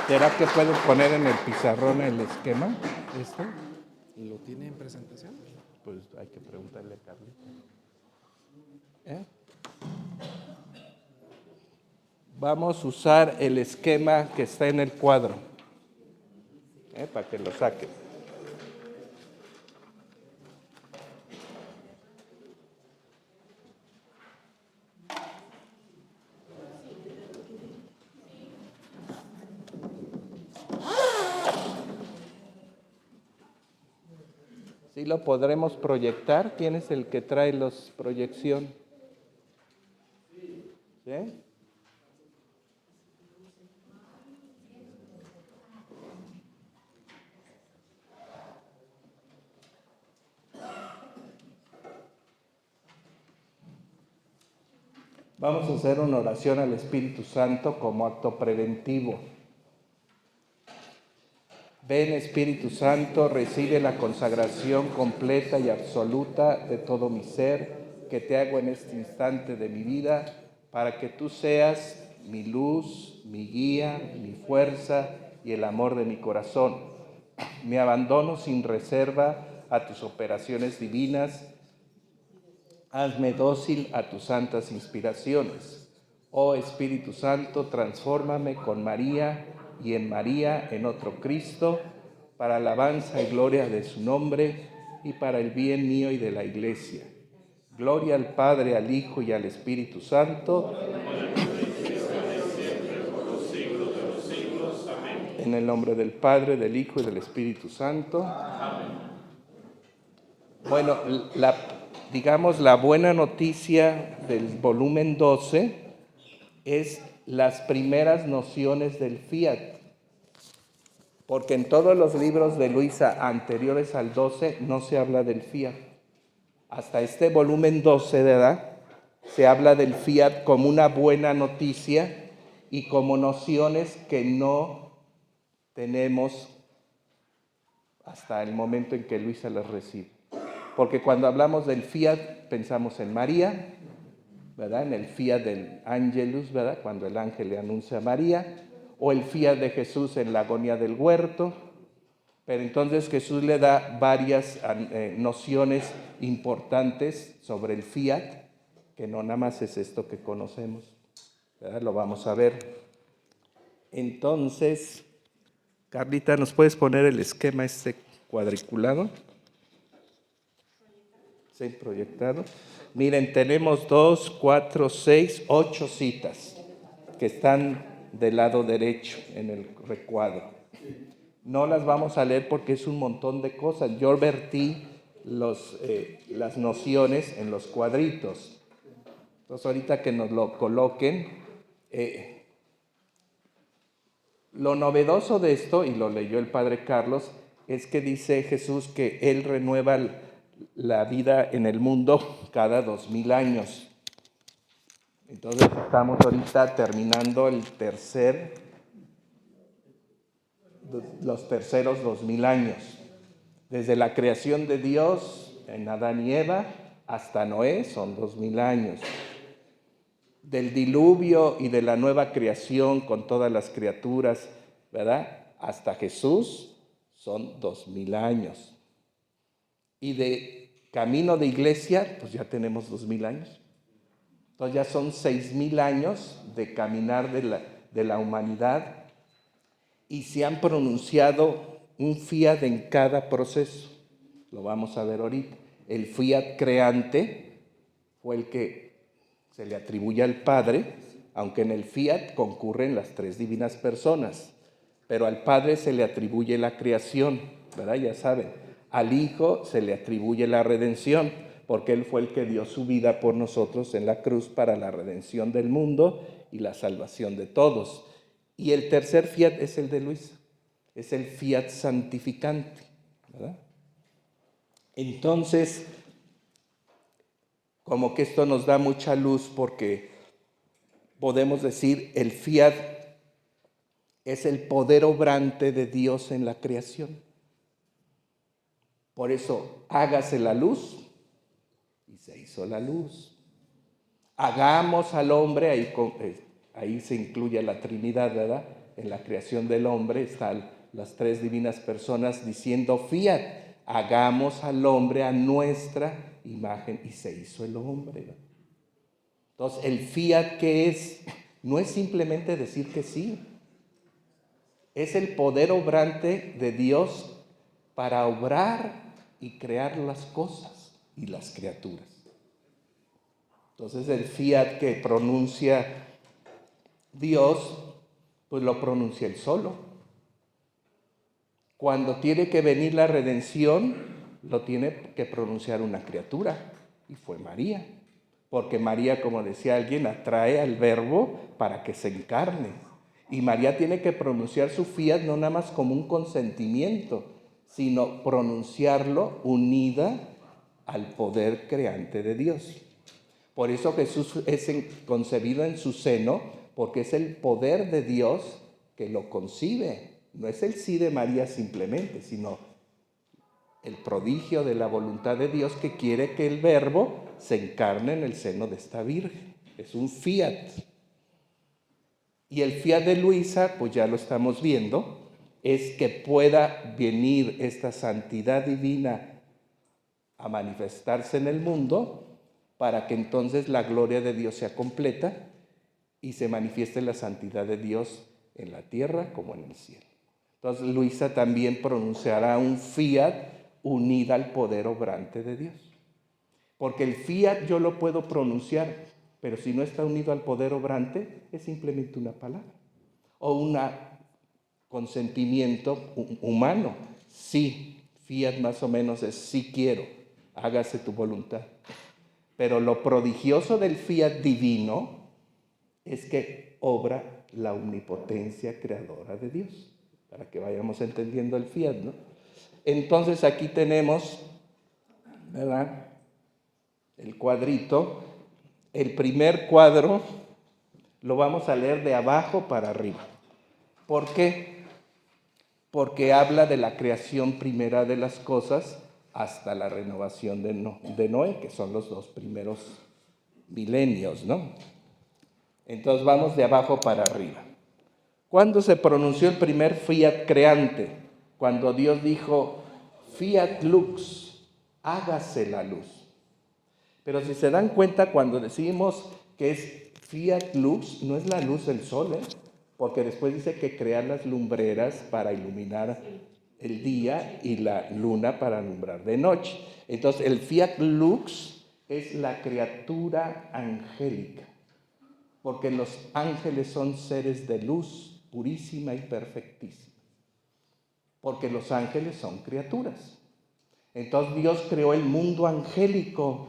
¿Será que puedo poner en el pizarrón el esquema? ¿Lo tiene en presentación? Pues hay que preguntarle a Carlita. Vamos a usar el esquema que está en el cuadro, para que lo saquen. ¿Sí lo podremos proyectar? ¿Quién es el que trae las proyección? ¿Sí? Vamos a hacer una oración al Espíritu Santo como acto preventivo. Ven, Espíritu Santo, recibe la consagración completa y absoluta de todo mi ser que te hago en este instante de mi vida, para que tú seas mi luz, mi guía, mi fuerza y el amor de mi corazón. Me abandono sin reserva a tus operaciones divinas. Hazme dócil a tus santas inspiraciones. Oh Espíritu Santo, transfórmame con María y en María en otro Cristo, para alabanza y gloria de su nombre y para el bien mío y de la Iglesia. Gloria al Padre, al Hijo y al Espíritu Santo. En el nombre del Padre, del Hijo y del Espíritu Santo. Bueno, la buena noticia del volumen 12 es las primeras nociones del fiat, porque en todos los libros de Luisa anteriores al 12 no se habla del fiat. Hasta este volumen 12 de edad se habla del fiat como una buena noticia y como nociones que no tenemos hasta el momento en que Luisa las recibe. Porque cuando hablamos del fiat pensamos en María, ¿verdad? En el fiat del Angelus, ¿verdad? Cuando el ángel le anuncia a María, o el fiat de Jesús en la agonía del huerto. Pero entonces Jesús le da varias nociones importantes sobre el fiat, que no nada más es esto que conocemos, ¿verdad? Lo vamos a ver. Entonces, Carlita, ¿nos puedes poner el esquema cuadriculado? Sí, proyectado. Miren, tenemos 2, 4, 6, 8 citas que están del lado derecho en el recuadro. No las vamos a leer porque es un montón de cosas. Yo vertí las nociones en los cuadritos. Entonces, ahorita que nos lo coloquen, lo novedoso de esto, y lo leyó el Padre Carlos, es que dice Jesús que Él renueva la vida en el mundo cada 2000 años. Entonces estamos ahorita terminando los terceros 2000 años. Desde la creación de Dios en Adán y Eva hasta Noé son 2000 años. Del diluvio y de la nueva creación con todas las criaturas, ¿verdad? Hasta Jesús son 2000 años. Y de camino de iglesia, pues ya tenemos 2000 años. Entonces ya son 6000 años de caminar de la humanidad y se han pronunciado un fiat en cada proceso. Lo vamos a ver ahorita. El fiat creante fue el que se le atribuye al Padre, aunque en el fiat concurren las tres divinas personas, pero al Padre se le atribuye la creación, ¿verdad? Ya saben. Al Hijo se le atribuye la redención, porque Él fue el que dio su vida por nosotros en la cruz para la redención del mundo y la salvación de todos. Y el tercer fiat es el de Luisa, es el fiat santificante, ¿verdad? Entonces, como que esto nos da mucha luz porque podemos decir el fiat es el poder obrante de Dios en la creación. Por eso, hágase la luz y se hizo la luz. Hagamos al hombre, ahí se incluye la Trinidad, ¿verdad? en la creación del hombre, están las tres divinas personas diciendo fiat, hagamos al hombre a nuestra imagen, y se hizo el hombre, ¿no? Entonces, el fiat, ¿qué es? No es simplemente decir que sí, es el poder obrante de Dios para obrar y crear las cosas y las criaturas. Entonces, el fiat que pronuncia Dios, pues lo pronuncia él solo. Cuando tiene que venir la redención, lo tiene que pronunciar una criatura, y fue María. Porque María, como decía alguien, atrae al Verbo para que se encarne. Y María tiene que pronunciar su fiat no nada más como un consentimiento, sino pronunciarlo unida al poder creante de Dios. Por eso Jesús es concebido en su seno, porque es el poder de Dios que lo concibe. No es el sí de María simplemente, sino el prodigio de la voluntad de Dios que quiere que el Verbo se encarne en el seno de esta Virgen. Es un fiat. Y el fiat de Luisa, pues ya lo estamos viendo, es que pueda venir esta santidad divina a manifestarse en el mundo para que entonces la gloria de Dios sea completa y se manifieste la santidad de Dios en la tierra como en el cielo. Entonces Luisa también pronunciará un fiat unida al poder obrante de Dios. Porque el fiat yo lo puedo pronunciar, pero si no está unido al poder obrante, es simplemente una palabra. O un consentimiento humano. Sí, fiat más o menos es sí quiero, hágase tu voluntad. Pero lo prodigioso del fiat divino es que obra la omnipotencia creadora de Dios. Para que vayamos entendiendo el fiat, ¿no? Entonces aquí tenemos, ¿verdad?, el cuadrito. El primer cuadro lo vamos a leer de abajo para arriba. ¿Por qué? Porque habla de la creación primera de las cosas hasta la renovación de Noé, que son los 2 primeros milenios, ¿no? Entonces vamos de abajo para arriba. ¿Cuándo se pronunció el primer fiat creante? Cuando Dios dijo, fiat lux, hágase la luz. Pero si se dan cuenta, cuando decimos que es fiat lux, no es la luz del sol, porque después dice que crea las lumbreras para iluminar el día y la luna para alumbrar de noche. Entonces, el fiat lux es la criatura angélica, porque los ángeles son seres de luz purísima y perfectísima, porque los ángeles son criaturas. Entonces Dios creó el mundo angélico.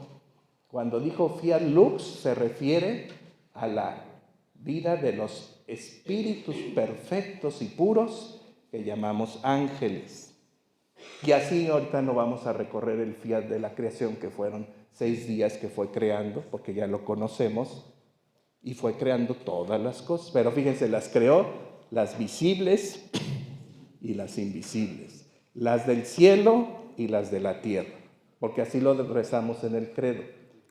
Cuando dijo fiat lux se refiere a la vida de los espíritus perfectos y puros que llamamos ángeles. Y así ahorita no vamos a recorrer el fiat de la creación, que fueron 6 días que fue creando, porque ya lo conocemos, y fue creando todas las cosas. Pero fíjense, las creó las visibles y las invisibles, las del cielo y las de la tierra, porque así lo rezamos en el credo.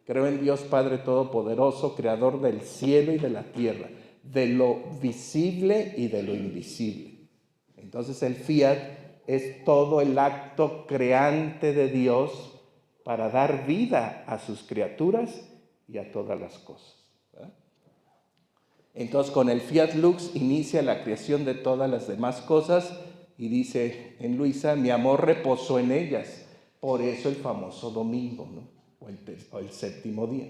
Creo en Dios Padre Todopoderoso, creador del cielo y de la tierra, de lo visible y de lo invisible. Entonces el fiat es todo el acto creante de Dios para dar vida a sus criaturas y a todas las cosas. Entonces con el fiat lux inicia la creación de todas las demás cosas y dice en Luisa, mi amor reposó en ellas. Por eso el famoso domingo, ¿no? o el séptimo día.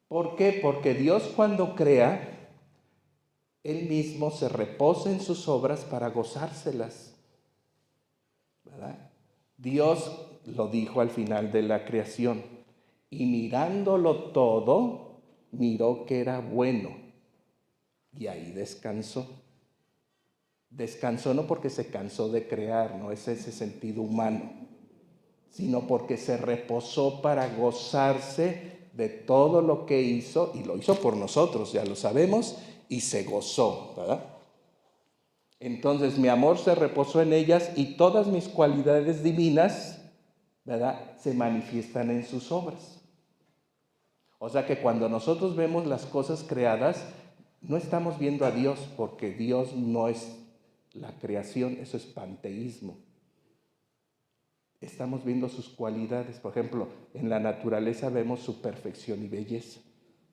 ¿Por qué? Porque Dios cuando crea, Él mismo se reposa en sus obras para gozárselas, ¿verdad? Dios lo dijo al final de la creación, y mirándolo todo, miró que era bueno, y ahí descansó. Descansó no porque se cansó de crear, no es ese sentido humano, sino porque se reposó para gozarse de todo lo que hizo, y lo hizo por nosotros, ya lo sabemos, y se gozó, ¿verdad? Entonces mi amor se reposó en ellas y todas mis cualidades divinas, ¿verdad?, se manifiestan en sus obras. O sea que cuando nosotros vemos las cosas creadas, no estamos viendo a Dios porque Dios no es la creación, eso es panteísmo. Estamos viendo sus cualidades. Por ejemplo, en la naturaleza vemos su perfección y belleza,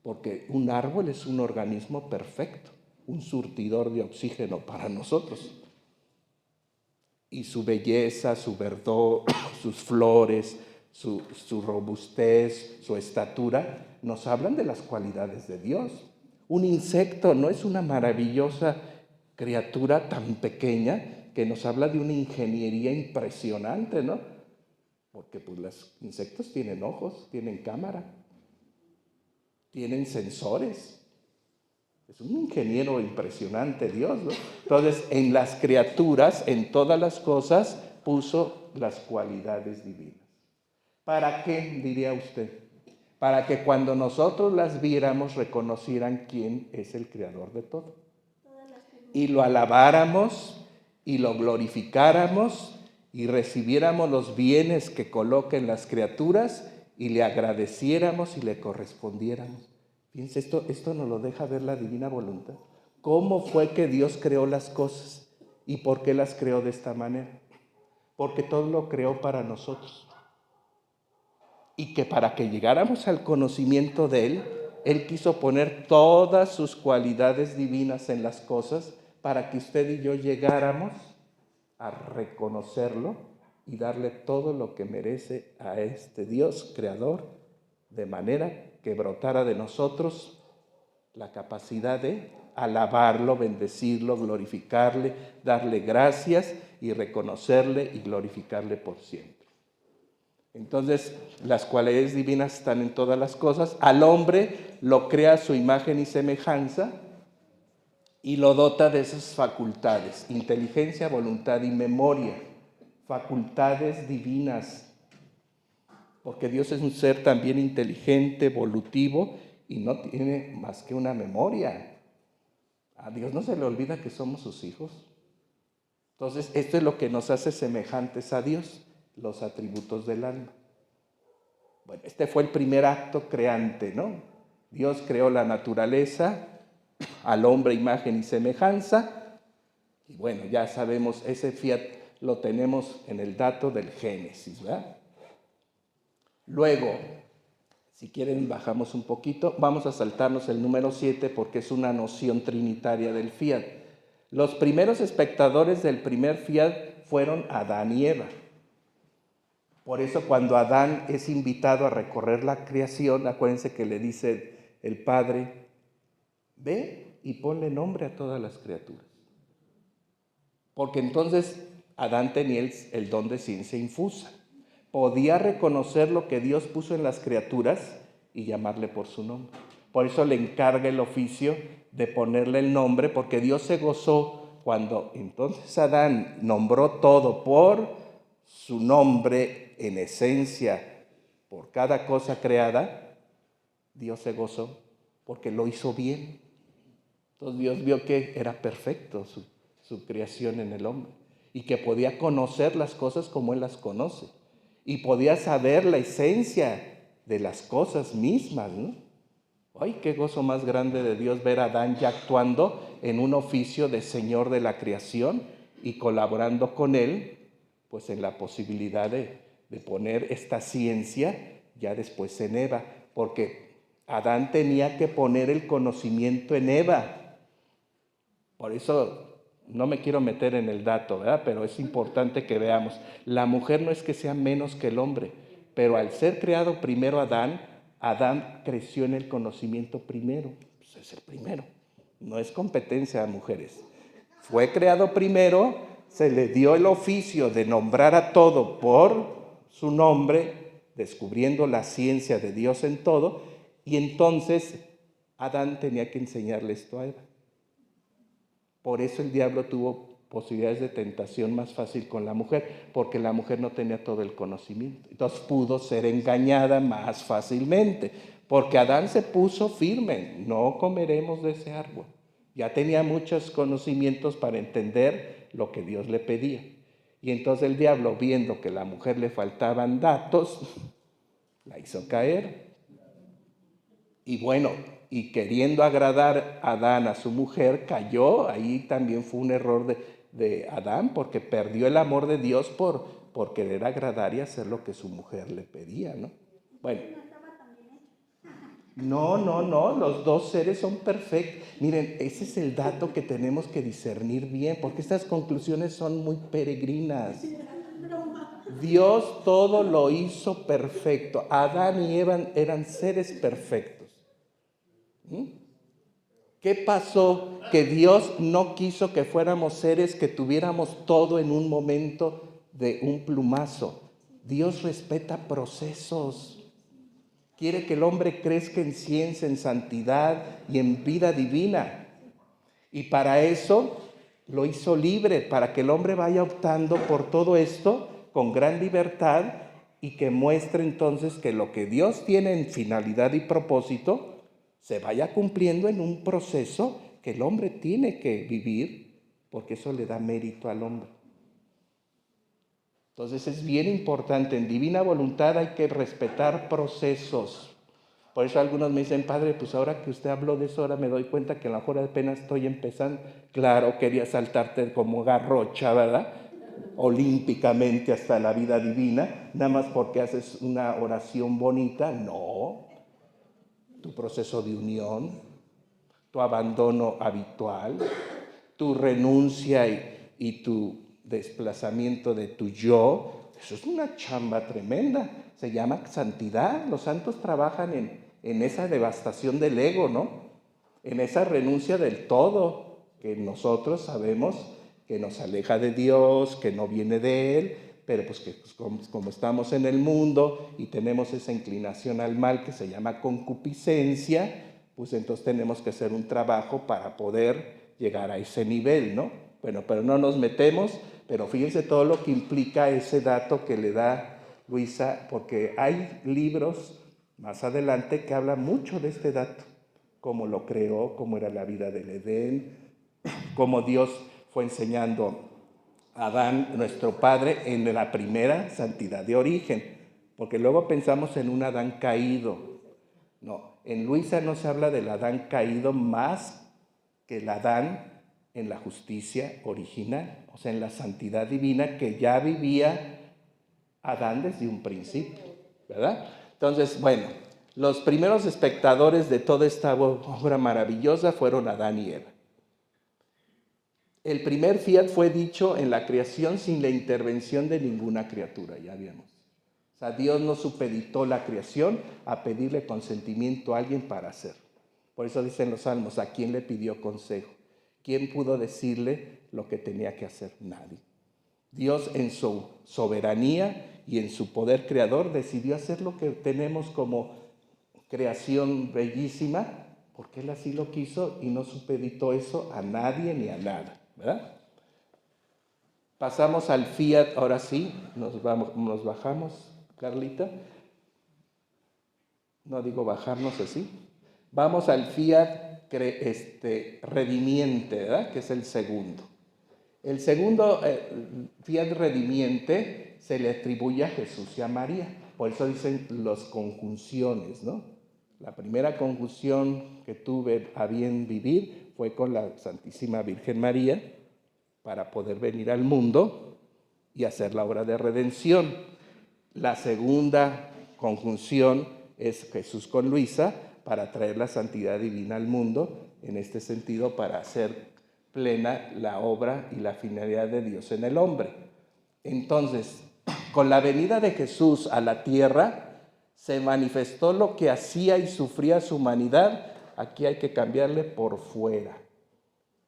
porque un árbol es un organismo perfecto, un surtidor de oxígeno para nosotros. Y su belleza, su verdor, sus flores, su robustez, su estatura, nos hablan de las cualidades de Dios. Un insecto no es una maravillosa criatura tan pequeña que nos habla de una ingeniería impresionante, ¿no? Porque pues los insectos tienen ojos, tienen cámara, tienen sensores. Es un ingeniero impresionante Dios, ¿no? Entonces, en las criaturas, en todas las cosas, puso las cualidades divinas. ¿Para qué, diría usted? Para que cuando nosotros las viéramos, reconocieran quién es el creador de todo. Y lo alabáramos y lo glorificáramos y recibiéramos los bienes que coloca en las criaturas y le agradeciéramos y le correspondiéramos. Fíjense, esto nos lo deja ver la divina voluntad. ¿Cómo fue que Dios creó las cosas? ¿Y por qué las creó de esta manera? Porque todo lo creó para nosotros. Y que para que llegáramos al conocimiento de Él, Él quiso poner todas sus cualidades divinas en las cosas para que usted y yo llegáramos a reconocerlo y darle todo lo que merece a este Dios creador, de manera que brotara de nosotros la capacidad de alabarlo, bendecirlo, glorificarle, darle gracias y reconocerle y glorificarle por siempre. Entonces, las cualidades divinas están en todas las cosas. Al hombre lo crea a su imagen y semejanza y lo dota de esas facultades: inteligencia, voluntad y memoria. Facultades divinas, porque Dios es un ser también inteligente, volutivo, y no tiene más que una memoria. A Dios no se le olvida que somos sus hijos. Entonces, esto es lo que nos hace semejantes a Dios, los atributos del alma. Bueno, este fue el primer acto creante, ¿no? Dios creó la naturaleza, al hombre imagen y semejanza, y bueno, ya sabemos, ese fiat lo tenemos en el dato del Génesis, ¿verdad? Luego, si quieren bajamos un poquito, vamos a saltarnos el número 7 porque es una noción trinitaria del fiat. Los primeros espectadores del primer fiat fueron Adán y Eva. Por eso cuando Adán es invitado a recorrer la creación, acuérdense que le dice el Padre: ve y ponle nombre a todas las criaturas. Porque entonces Adán tenía el don de ciencia infusa. Podía reconocer lo que Dios puso en las criaturas y llamarle por su nombre. Por eso le encarga el oficio de ponerle el nombre, porque Dios se gozó cuando entonces Adán nombró todo por su nombre en esencia, por cada cosa creada. Dios se gozó porque lo hizo bien. Entonces Dios vio que era perfecto su creación en el hombre y que podía conocer las cosas como Él las conoce y podía saber la esencia de las cosas mismas, ¿no? ¡Ay, qué gozo más grande de Dios ver a Adán ya actuando en un oficio de Señor de la creación y colaborando con Él, pues en la posibilidad de poner esta ciencia ya después en Eva, porque Adán tenía que poner el conocimiento en Eva. Por eso no me quiero meter en el dato, ¿verdad? Pero es importante que veamos. La mujer no es que sea menos que el hombre, pero al ser creado primero Adán, Adán creció en el conocimiento primero. Pues es el primero. No es competencia de mujeres. Fue creado primero, se le dio el oficio de nombrar a todo por su nombre, descubriendo la ciencia de Dios en todo, y entonces Adán tenía que enseñarle esto a Eva. Por eso el diablo tuvo posibilidades de tentación más fácil con la mujer, porque la mujer no tenía todo el conocimiento. Entonces pudo ser engañada más fácilmente, porque Adán se puso firme: no comeremos de ese árbol. Ya tenía muchos conocimientos para entender lo que Dios le pedía. Y entonces el diablo, viendo que a la mujer le faltaban datos, la hizo caer. Y bueno, y queriendo agradar a Adán a su mujer, cayó. Ahí también fue un error de Adán, porque perdió el amor de Dios por querer agradar y hacer lo que su mujer le pedía, ¿no? Bueno. No, los dos seres son perfectos. Miren, ese es el dato que tenemos que discernir bien, porque estas conclusiones son muy peregrinas. Dios todo lo hizo perfecto. Adán y Eva eran seres perfectos. ¿Qué pasó? Que Dios no quiso que fuéramos seres que tuviéramos todo en un momento de un plumazo. Dios respeta procesos. Quiere que el hombre crezca en ciencia, en santidad y en vida divina. Y para eso lo hizo libre, para que el hombre vaya optando por todo esto con gran libertad y que muestre entonces que lo que Dios tiene en finalidad y propósito se vaya cumpliendo en un proceso que el hombre tiene que vivir, porque eso le da mérito al hombre. Entonces es bien importante, en divina voluntad hay que respetar procesos. Por eso algunos me dicen, padre, pues ahora que usted habló de eso, ahora me doy cuenta que a lo mejor apenas estoy empezando. Claro, quería saltarte como garrocha, ¿verdad? Olímpicamente hasta la vida divina, nada más porque haces una oración bonita. No, tu proceso de unión, tu abandono habitual, tu renuncia y tu desplazamiento de tu yo, eso es una chamba tremenda. Se llama santidad. Los santos trabajan en esa devastación del ego, ¿no? En esa renuncia del todo, que nosotros sabemos que nos aleja de Dios, que no viene de Él, pero pues que como estamos en el mundo y tenemos esa inclinación al mal que se llama concupiscencia, pues entonces tenemos que hacer un trabajo para poder llegar a ese nivel, ¿no? Bueno, pero no nos metemos, pero fíjense todo lo que implica ese dato que le da Luisa, porque hay libros más adelante que hablan mucho de este dato, cómo lo creó, cómo era la vida del Edén, cómo Dios fue enseñando a Adán, nuestro padre, en la primera santidad de origen, porque luego pensamos en un Adán caído. No, en Luisa no se habla del Adán caído más que el Adán en la justicia original, o sea, en la santidad divina que ya vivía Adán desde un principio, ¿verdad? Entonces, bueno, los primeros espectadores de toda esta obra maravillosa fueron Adán y Eva. El primer fiat fue dicho en la creación sin la intervención de ninguna criatura, ya vimos. O sea, Dios no supeditó la creación a pedirle consentimiento a alguien para hacer. Por eso dicen los salmos, ¿a quién le pidió consejo? ¿Quién pudo decirle lo que tenía que hacer? Nadie. Dios en su soberanía y en su poder creador decidió hacer lo que tenemos como creación bellísima, porque Él así lo quiso y no supeditó eso a nadie ni a nada, ¿verdad? Pasamos al fiat, ahora sí, nos bajamos, Carlita. No digo bajarnos así. Vamos al fiat redimiente, ¿verdad? Que es el segundo. El segundo fiat redimiente se le atribuye a Jesús y a María. Por eso dicen las conjunciones, ¿no? La primera conjunción que tuve a bien vivir fue con la Santísima Virgen María para poder venir al mundo y hacer la obra de redención. La segunda conjunción es Jesús con Luisa para traer la santidad divina al mundo, en este sentido para hacer plena la obra y la finalidad de Dios en el hombre. Entonces, con la venida de Jesús a la tierra, se manifestó lo que hacía y sufría su humanidad. Aquí hay que cambiarle por fuera.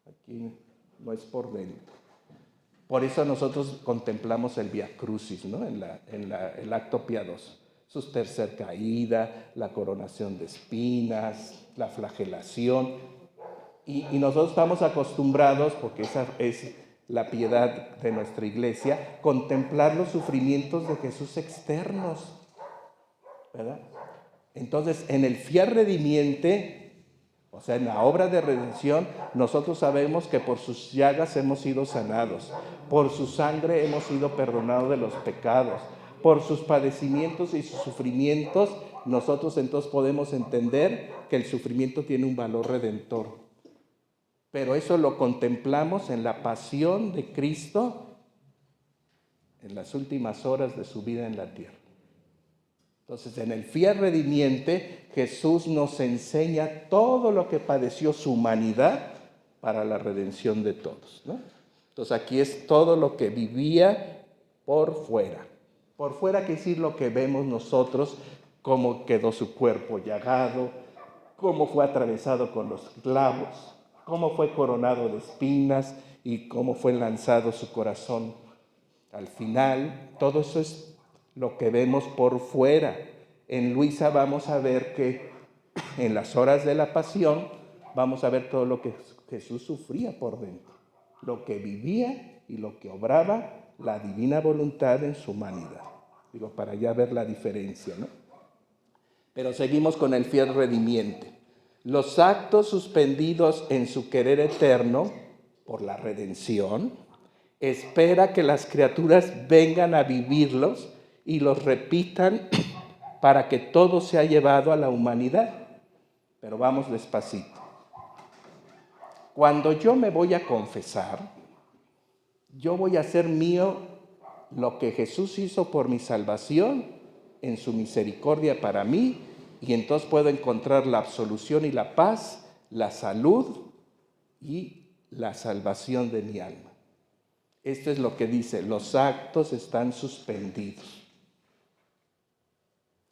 Aquí no es por dentro. Por eso nosotros contemplamos el Vía Crucis, ¿no? El acto piadoso. Su tercer caída, la coronación de espinas, la flagelación. Y nosotros estamos acostumbrados, porque esa es la piedad de nuestra iglesia, contemplar los sufrimientos de Jesús externos, ¿verdad? Entonces, en el fiat redimiente, o sea, en la obra de redención, nosotros sabemos que por sus llagas hemos sido sanados, por su sangre hemos sido perdonados de los pecados, por sus padecimientos y sus sufrimientos nosotros entonces podemos entender que el sufrimiento tiene un valor redentor. Pero eso lo contemplamos en la pasión de Cristo en las últimas horas de su vida en la tierra. Entonces, en el fiel redimiente, Jesús nos enseña todo lo que padeció su humanidad para la redención de todos, ¿no? Entonces, aquí es todo lo que vivía por fuera. Por fuera quiere decir lo que vemos nosotros, cómo quedó su cuerpo llagado, cómo fue atravesado con los clavos, cómo fue coronado de espinas y cómo fue lanzado su corazón. Al final, todo eso es lo que vemos por fuera. En Luisa vamos a ver que en las horas de la pasión, vamos a ver todo lo que Jesús sufría por dentro, lo que vivía y lo que obraba la divina voluntad en su humanidad. Digo, para ya ver la diferencia, ¿no? Pero seguimos con el fiel redimiente. Los actos suspendidos en su querer eterno por la redención, espera que las criaturas vengan a vivirlos y los repitan para que todo sea llevado a la humanidad. Pero vamos despacito. Cuando yo me voy a confesar, yo voy a hacer mío lo que Jesús hizo por mi salvación en su misericordia para mí, y entonces puedo encontrar la absolución y la paz, la salud y la salvación de mi alma. Esto es lo que dice, los actos están suspendidos.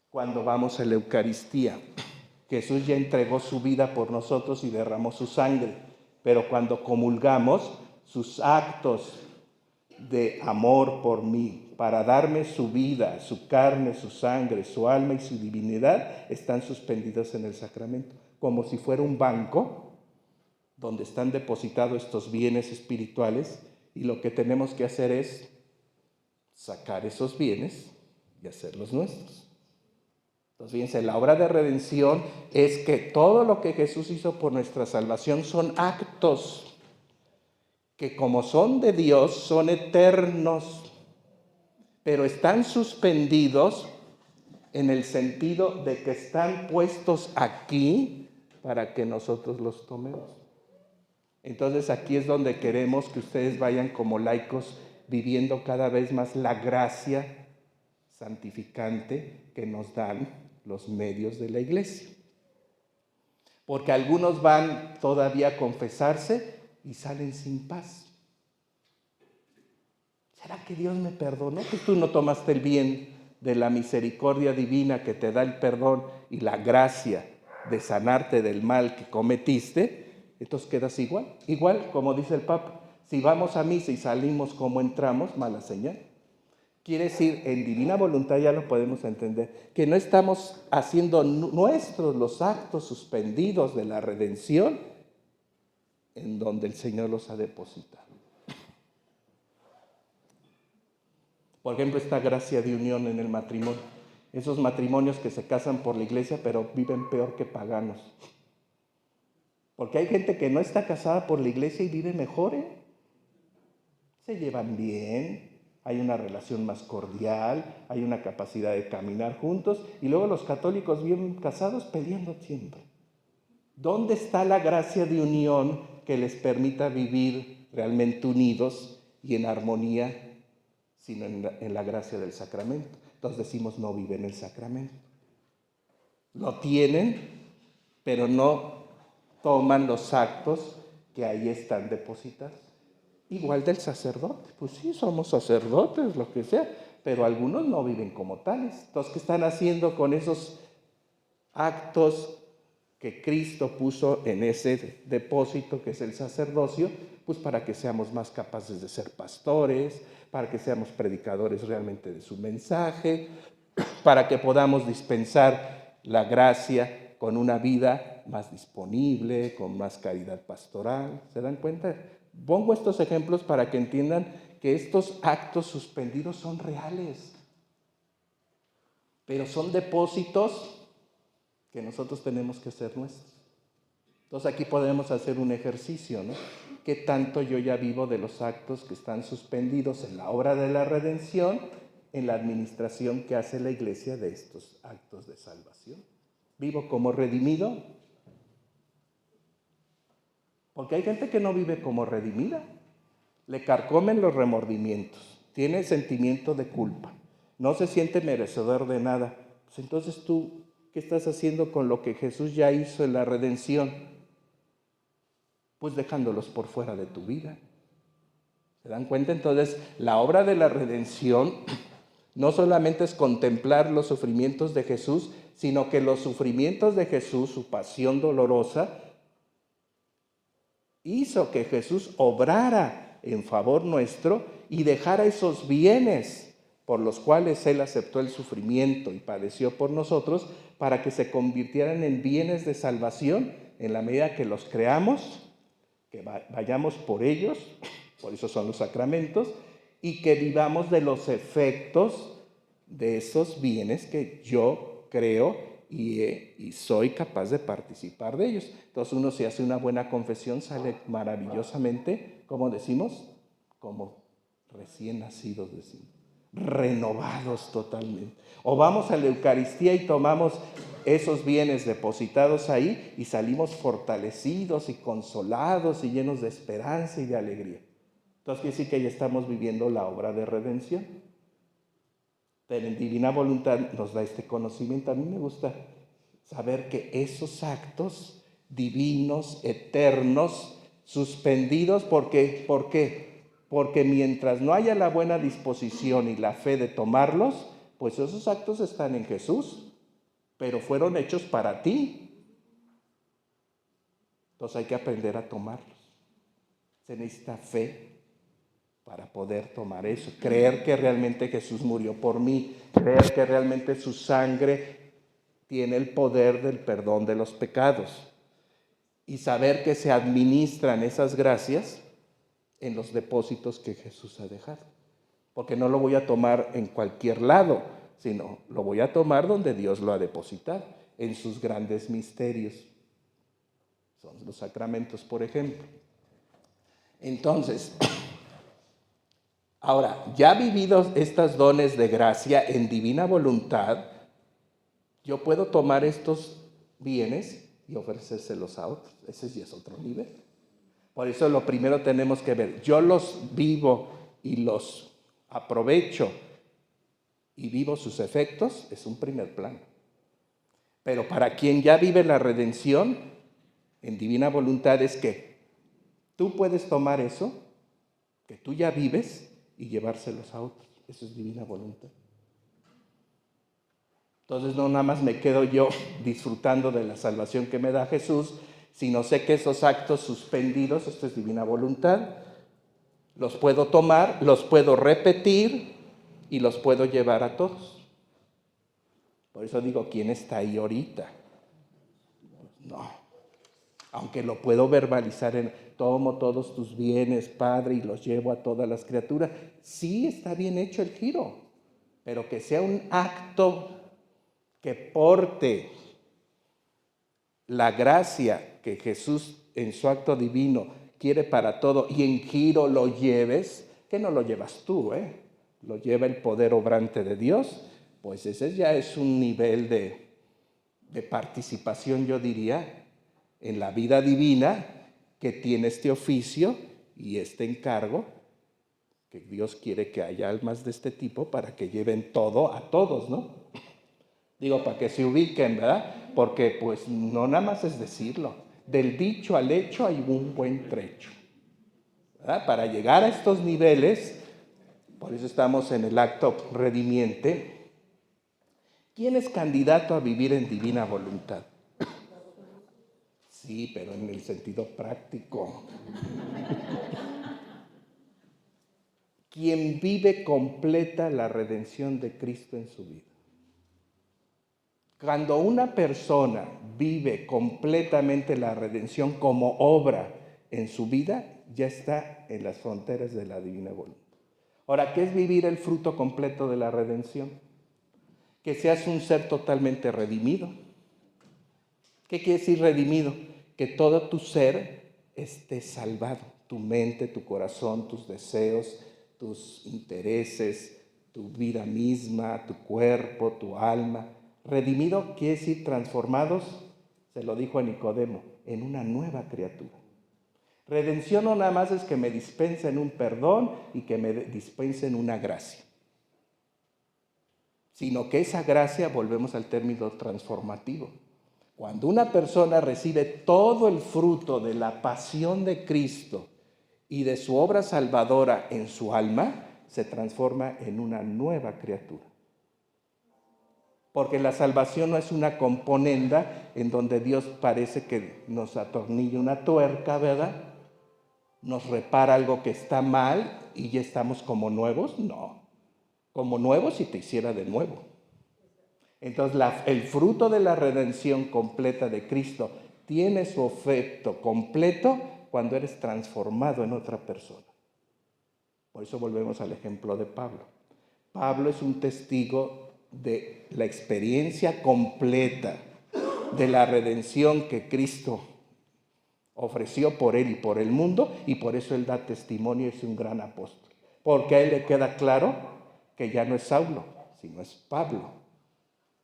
Cuando vamos a la Eucaristía, Jesús ya entregó su vida por nosotros y derramó su sangre, pero cuando comulgamos, sus actos de amor por mí, para darme su vida, su carne, su sangre, su alma y su divinidad, están suspendidos en el sacramento, como si fuera un banco donde están depositados estos bienes espirituales, y lo que tenemos que hacer es sacar esos bienes y hacerlos nuestros. Entonces, fíjense, la obra de redención es que todo lo que Jesús hizo por nuestra salvación son actos que, como son de Dios, son eternos, pero están suspendidos en el sentido de que están puestos aquí para que nosotros los tomemos. Entonces, aquí es donde queremos que ustedes vayan como laicos viviendo cada vez más la gracia santificante que nos dan los medios de la iglesia. Porque algunos van todavía a confesarse y salen sin paz. ¿Será que Dios me perdonó? Que tú no tomaste el bien de la misericordia divina que te da el perdón y la gracia de sanarte del mal que cometiste. Entonces quedas igual. Igual, como dice el Papa, si vamos a misa y salimos como entramos, mala señal. Quiere decir, en divina voluntad ya lo podemos entender, que no estamos haciendo nuestros los actos suspendidos de la redención en donde el Señor los ha depositado. Por ejemplo, esta gracia de unión en el matrimonio. Esos matrimonios que se casan por la iglesia, pero viven peor que paganos. Porque hay gente que no está casada por la iglesia y vive mejor, ¿eh? Se llevan bien, hay una relación más cordial, hay una capacidad de caminar juntos, y luego los católicos bien casados peleando siempre. ¿Dónde está la gracia de unión que les permita vivir realmente unidos y en armonía, sino en la gracia del sacramento? Entonces decimos, no viven el sacramento. Lo tienen, pero no toman los actos que ahí están depositados. Igual del sacerdote, pues sí, somos sacerdotes, lo que sea, pero algunos no viven como tales. Entonces, ¿qué están haciendo con esos actos que Cristo puso en ese depósito que es el sacerdocio? Pues para que seamos más capaces de ser pastores, para que seamos predicadores realmente de su mensaje, para que podamos dispensar la gracia con una vida más disponible, con más caridad pastoral. ¿Se dan cuenta? Pongo estos ejemplos para que entiendan que estos actos suspendidos son reales, pero son depósitos que nosotros tenemos que hacer nuestros. Entonces aquí podemos hacer un ejercicio, ¿no? ¿Qué tanto yo ya vivo de los actos que están suspendidos en la obra de la redención en la administración que hace la iglesia de estos actos de salvación. ¿Vivo como redimido? Porque hay gente que no vive como redimida. Le carcomen los remordimientos, tiene sentimiento de culpa, no se siente merecedor de nada. Pues entonces tú, ¿qué estás haciendo con lo que Jesús ya hizo en la redención? Pues dejándolos por fuera de tu vida. ¿Se dan cuenta? Entonces, la obra de la redención no solamente es contemplar los sufrimientos de Jesús, sino que los sufrimientos de Jesús, su pasión dolorosa, hizo que Jesús obrara en favor nuestro y dejara esos bienes por los cuales Él aceptó el sufrimiento y padeció por nosotros, para que se convirtieran en bienes de salvación en la medida que los creamos, que vayamos por ellos, por eso son los sacramentos, y que vivamos de los efectos de esos bienes que yo creo y soy capaz de participar de ellos. Entonces uno, si hace una buena confesión, sale maravillosamente, ¿cómo decimos? Como recién nacidos, decimos, renovados totalmente. O vamos a la Eucaristía y tomamos esos bienes depositados ahí y salimos fortalecidos y consolados y llenos de esperanza y de alegría. Entonces quiere decir que ya estamos viviendo la obra de redención. Pero en divina voluntad nos da este conocimiento. A mí me gusta saber que esos actos divinos, eternos, suspendidos, ¿por qué? Porque mientras no haya la buena disposición y la fe de tomarlos, pues esos actos están en Jesús, pero fueron hechos para ti. Entonces hay que aprender a tomarlos. Se necesita fe para poder tomar eso, creer que realmente Jesús murió por mí, creer que realmente su sangre tiene el poder del perdón de los pecados y saber que se administran esas gracias en los depósitos que Jesús ha dejado. Porque no lo voy a tomar en cualquier lado, sino lo voy a tomar donde Dios lo ha depositado, en sus grandes misterios. Son los sacramentos, por ejemplo. Entonces, ahora, ya vividos estos dones de gracia en divina voluntad, yo puedo tomar estos bienes y ofrecérselos a otros. Ese ya es otro nivel. Por eso lo primero tenemos que ver, yo los vivo y los aprovecho y vivo sus efectos, es un primer plano. Pero para quien ya vive la redención en divina voluntad es que tú puedes tomar eso que tú ya vives y llevárselos a otros. Eso es divina voluntad. Entonces no nada más me quedo yo disfrutando de la salvación que me da Jesús, sino sé que esos actos suspendidos, esto es divina voluntad, los puedo tomar, los puedo repetir y los puedo llevar a todos. Por eso digo, ¿quién está ahí ahorita? No. Aunque lo puedo verbalizar en tomo todos tus bienes, Padre, y los llevo a todas las criaturas. Sí, está bien hecho el giro, pero que sea un acto que porte la gracia que Jesús en su acto divino quiere para todo y en giro lo lleves, que no lo llevas tú, lo lleva el poder obrante de Dios, pues ese ya es un nivel de participación, yo diría, en la vida divina que tiene este oficio y este encargo, que Dios quiere que haya almas de este tipo para que lleven todo a todos, ¿no? Digo, para que se ubiquen, ¿verdad? Porque pues no nada más es decirlo. Del dicho al hecho hay un buen trecho, ¿verdad? Para llegar a estos niveles, por eso estamos en el acto redimiente. ¿Quién es candidato a vivir en divina voluntad? Sí, pero en el sentido práctico. Quien vive completa la redención de Cristo en su vida. Cuando una persona vive completamente la redención como obra en su vida, ya está en las fronteras de la divina voluntad. Ahora, ¿qué es vivir el fruto completo de la redención? Que seas un ser totalmente redimido. ¿Qué quiere decir redimido? Que todo tu ser esté salvado. Tu mente, tu corazón, tus deseos, tus intereses, tu vida misma, tu cuerpo, tu alma. Redimido quiere decir transformados, se lo dijo a Nicodemo, en una nueva criatura. Redención no nada más es que me dispensen un perdón y que me dispensen una gracia, sino que esa gracia, volvemos al término transformativo. Cuando una persona recibe todo el fruto de la pasión de Cristo y de su obra salvadora en su alma, se transforma en una nueva criatura. Porque la salvación no es una componenda en donde Dios parece que nos atornilla una tuerca, ¿verdad? Nos repara algo que está mal y ya estamos como nuevos. No, como nuevos si te hiciera de nuevo. Entonces el fruto de la redención completa de Cristo tiene su efecto completo cuando eres transformado en otra persona. Por eso volvemos al ejemplo de Pablo. Pablo es un testigo de la experiencia completa de la redención que Cristo ofreció por él y por el mundo, y por eso él da testimonio y es un gran apóstol. Porque a él le queda claro que ya no es Saulo, sino es Pablo.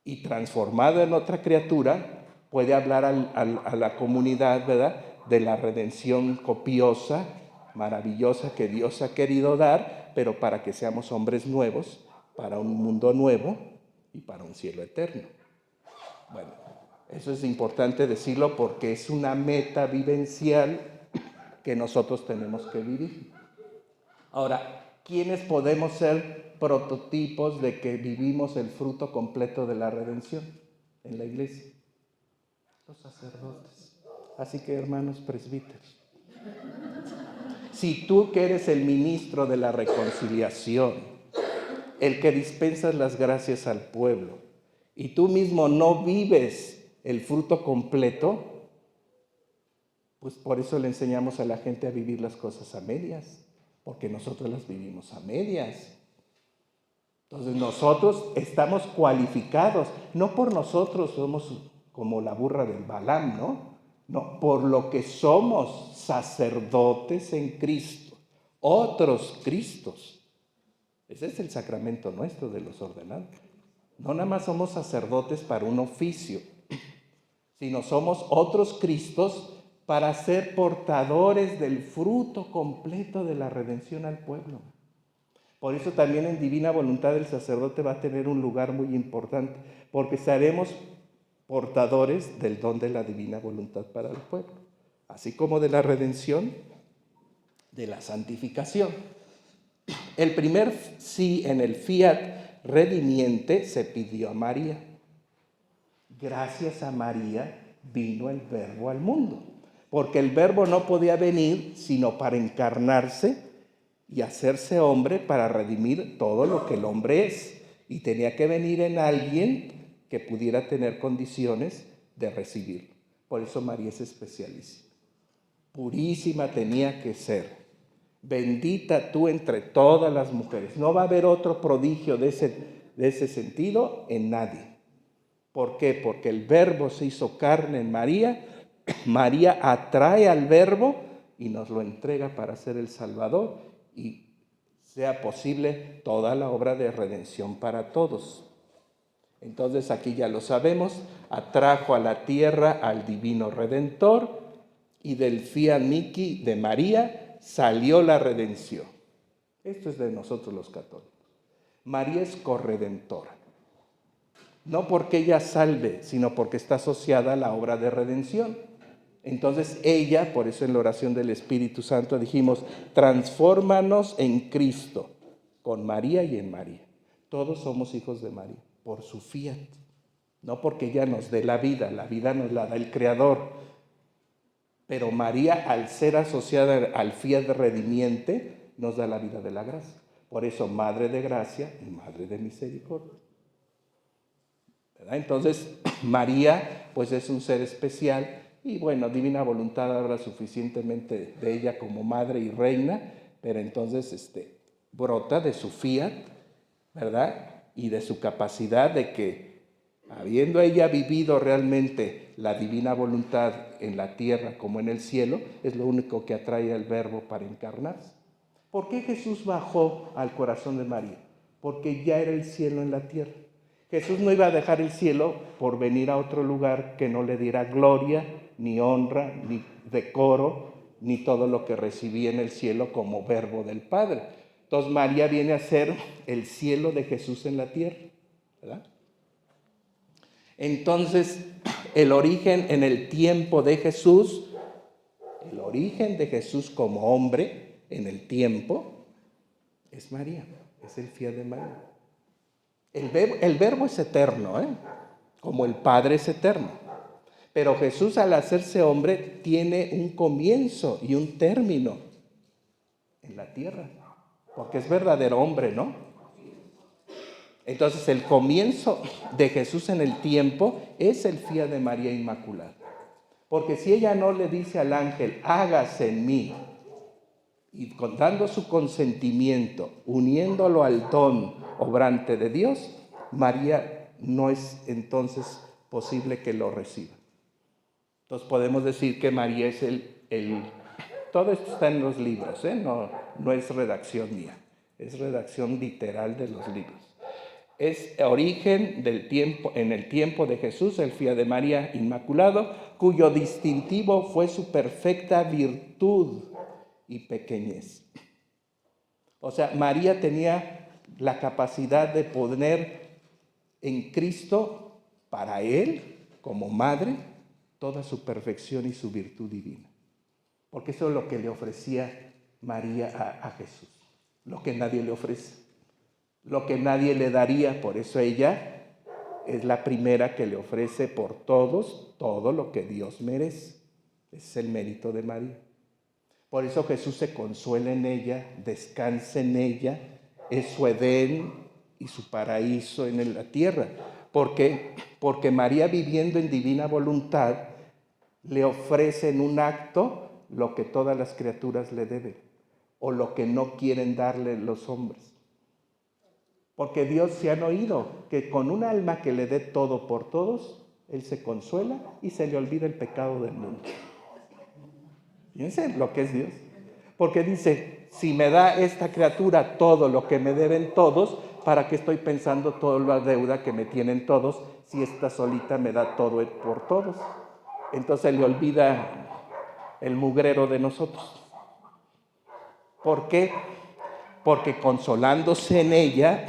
Y transformado en otra criatura, puede hablar a la comunidad, ¿verdad?, de la redención copiosa, maravillosa que Dios ha querido dar, pero para que seamos hombres nuevos, para un mundo nuevo y para un cielo eterno. Bueno, eso es importante decirlo porque es una meta vivencial que nosotros tenemos que vivir. Ahora, ¿quiénes podemos ser prototipos de que vivimos el fruto completo de la redención en la iglesia? Los sacerdotes. Así que, hermanos presbíteros, si tú que eres el ministro de la reconciliación, el que dispensas las gracias al pueblo, y tú mismo no vives el fruto completo, pues por eso le enseñamos a la gente a vivir las cosas a medias, porque nosotros las vivimos a medias. Entonces nosotros estamos cualificados, no por nosotros somos como la burra del Balaam, ¿no? No, por lo que somos sacerdotes en Cristo, otros Cristos. Ese es el sacramento nuestro de los ordenados. No nada más somos sacerdotes para un oficio, sino somos otros Cristos para ser portadores del fruto completo de la redención al pueblo. Por eso también en divina voluntad el sacerdote va a tener un lugar muy importante, porque seremos portadores del don de la divina voluntad para el pueblo, así como de la redención, de la santificación. El primer sí en el fiat redimiente se pidió a María. Gracias a María vino el Verbo al mundo, porque el Verbo no podía venir sino para encarnarse y hacerse hombre para redimir todo lo que el hombre es. Y tenía que venir en alguien que pudiera tener condiciones de recibirlo. Por eso María es especialísima. Purísima tenía que ser. Bendita tú entre todas las mujeres. No va a haber otro prodigio de ese sentido en nadie. ¿Por qué? Porque el Verbo se hizo carne en María. María atrae al Verbo y nos lo entrega para ser el Salvador y sea posible toda la obra de redención para todos. Entonces aquí ya lo sabemos, atrajo a la tierra al divino Redentor y del fiat mihi de María salió la redención. Esto es de nosotros los católicos. María es corredentora. No porque ella salve, sino porque está asociada a la obra de redención. Entonces ella, por eso en la oración del Espíritu Santo dijimos, transfórmanos en Cristo, con María y en María. Todos somos hijos de María, por su fiat. No porque ella nos dé la vida nos la da el Creador. Pero María, al ser asociada al fiat redimiente, nos da la vida de la gracia. Por eso, Madre de Gracia y Madre de Misericordia. ¿Verdad? Entonces, María, pues es un ser especial y bueno, divina voluntad habla suficientemente de ella como madre y reina, pero entonces brota de su fiat, ¿verdad? Y de su capacidad de que, habiendo ella vivido realmente la divina voluntad en la tierra como en el cielo, es lo único que atrae al Verbo para encarnarse. ¿Por qué Jesús bajó al corazón de María? porque ya era el cielo en la tierra. Jesús no iba a dejar el cielo por venir a otro lugar que no le diera gloria, ni honra, ni decoro, ni todo lo que recibía en el cielo como verbo del Padre. Entonces María viene a ser el cielo de Jesús en la tierra, ¿verdad? Entonces, el origen en el tiempo de Jesús, el origen de Jesús como hombre en el tiempo, es María, es el fiat de María. El verbo es eterno, como el Padre es eterno. Pero Jesús, al hacerse hombre, tiene un comienzo y un término en la tierra, porque es verdadero hombre, ¿no? Entonces, el comienzo de Jesús en el tiempo es el fiat de María Inmaculada. Porque si ella no le dice al ángel, hágase en mí, y dando su consentimiento, uniéndolo al don obrante de Dios, María no es entonces posible que lo reciba. Entonces podemos decir que María es todo esto está en los libros, no es redacción mía, es redacción literal de los libros. Es origen del tiempo, en el tiempo de Jesús, el fiat de María Inmaculado, cuyo distintivo fue su perfecta virtud y pequeñez. O sea, María tenía la capacidad de poner en Cristo, para Él, como madre, toda su perfección y su virtud divina. Porque eso es lo que le ofrecía María a Jesús, lo que nadie le ofrece, lo que nadie le daría. Por eso ella es la primera que le ofrece por todos todo lo que Dios merece. Ese es el mérito de María. Por eso Jesús se consuela en ella, descansa en ella, es su Edén y su paraíso en la tierra. Porque María, viviendo en divina voluntad, le ofrece en un acto lo que todas las criaturas le deben, o lo que no quieren darle los hombres. Porque Dios, se han oído que con un alma que le dé todo por todos, Él se consuela y se le olvida el pecado del mundo. Fíjense lo que es Dios. Porque dice, si me da esta criatura todo lo que me deben todos, ¿para qué estoy pensando toda la deuda que me tienen todos si esta solita me da todo por todos? Entonces le olvida el mugrero de nosotros. ¿Por qué? Porque consolándose en ella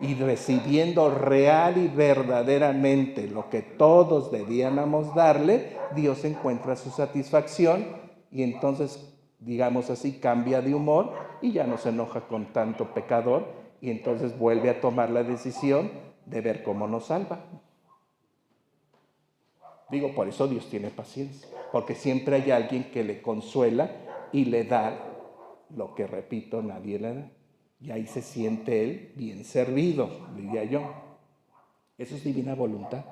y recibiendo real y verdaderamente lo que todos debíamos darle, Dios encuentra su satisfacción y entonces, digamos así, cambia de humor y ya no se enoja con tanto pecador y entonces vuelve a tomar la decisión de ver cómo nos salva. Digo, por eso Dios tiene paciencia, porque siempre hay alguien que le consuela y le da lo que, repito, nadie le da. Y ahí se siente él bien servido, diría yo. Eso es divina voluntad.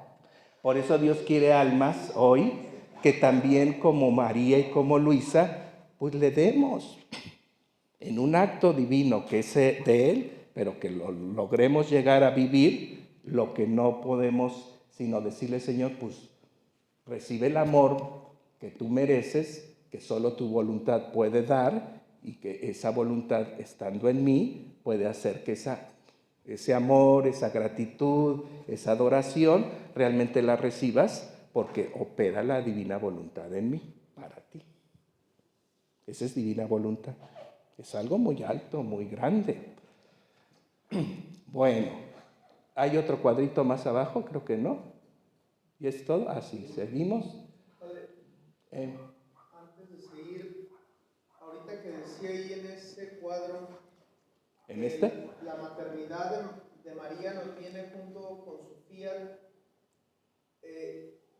Por eso Dios quiere almas hoy que también, como María y como Luisa, pues le demos en un acto divino que es de Él, pero que lo logremos llegar a vivir, lo que no podemos sino decirle, Señor, pues recibe el amor que tú mereces, que solo tu voluntad puede dar, y que esa voluntad, estando en mí, puede hacer que ese amor, esa gratitud, esa adoración, realmente la recibas porque opera la divina voluntad en mí, para ti. Esa es divina voluntad. Es algo muy alto, muy grande. Bueno, ¿hay otro cuadrito más abajo? Creo que no. ¿Y es todo? Así, seguimos. Antes de seguir, ahorita que decía ahí en ese cuadro, ¿En este? la maternidad de María nos viene junto con su fiat.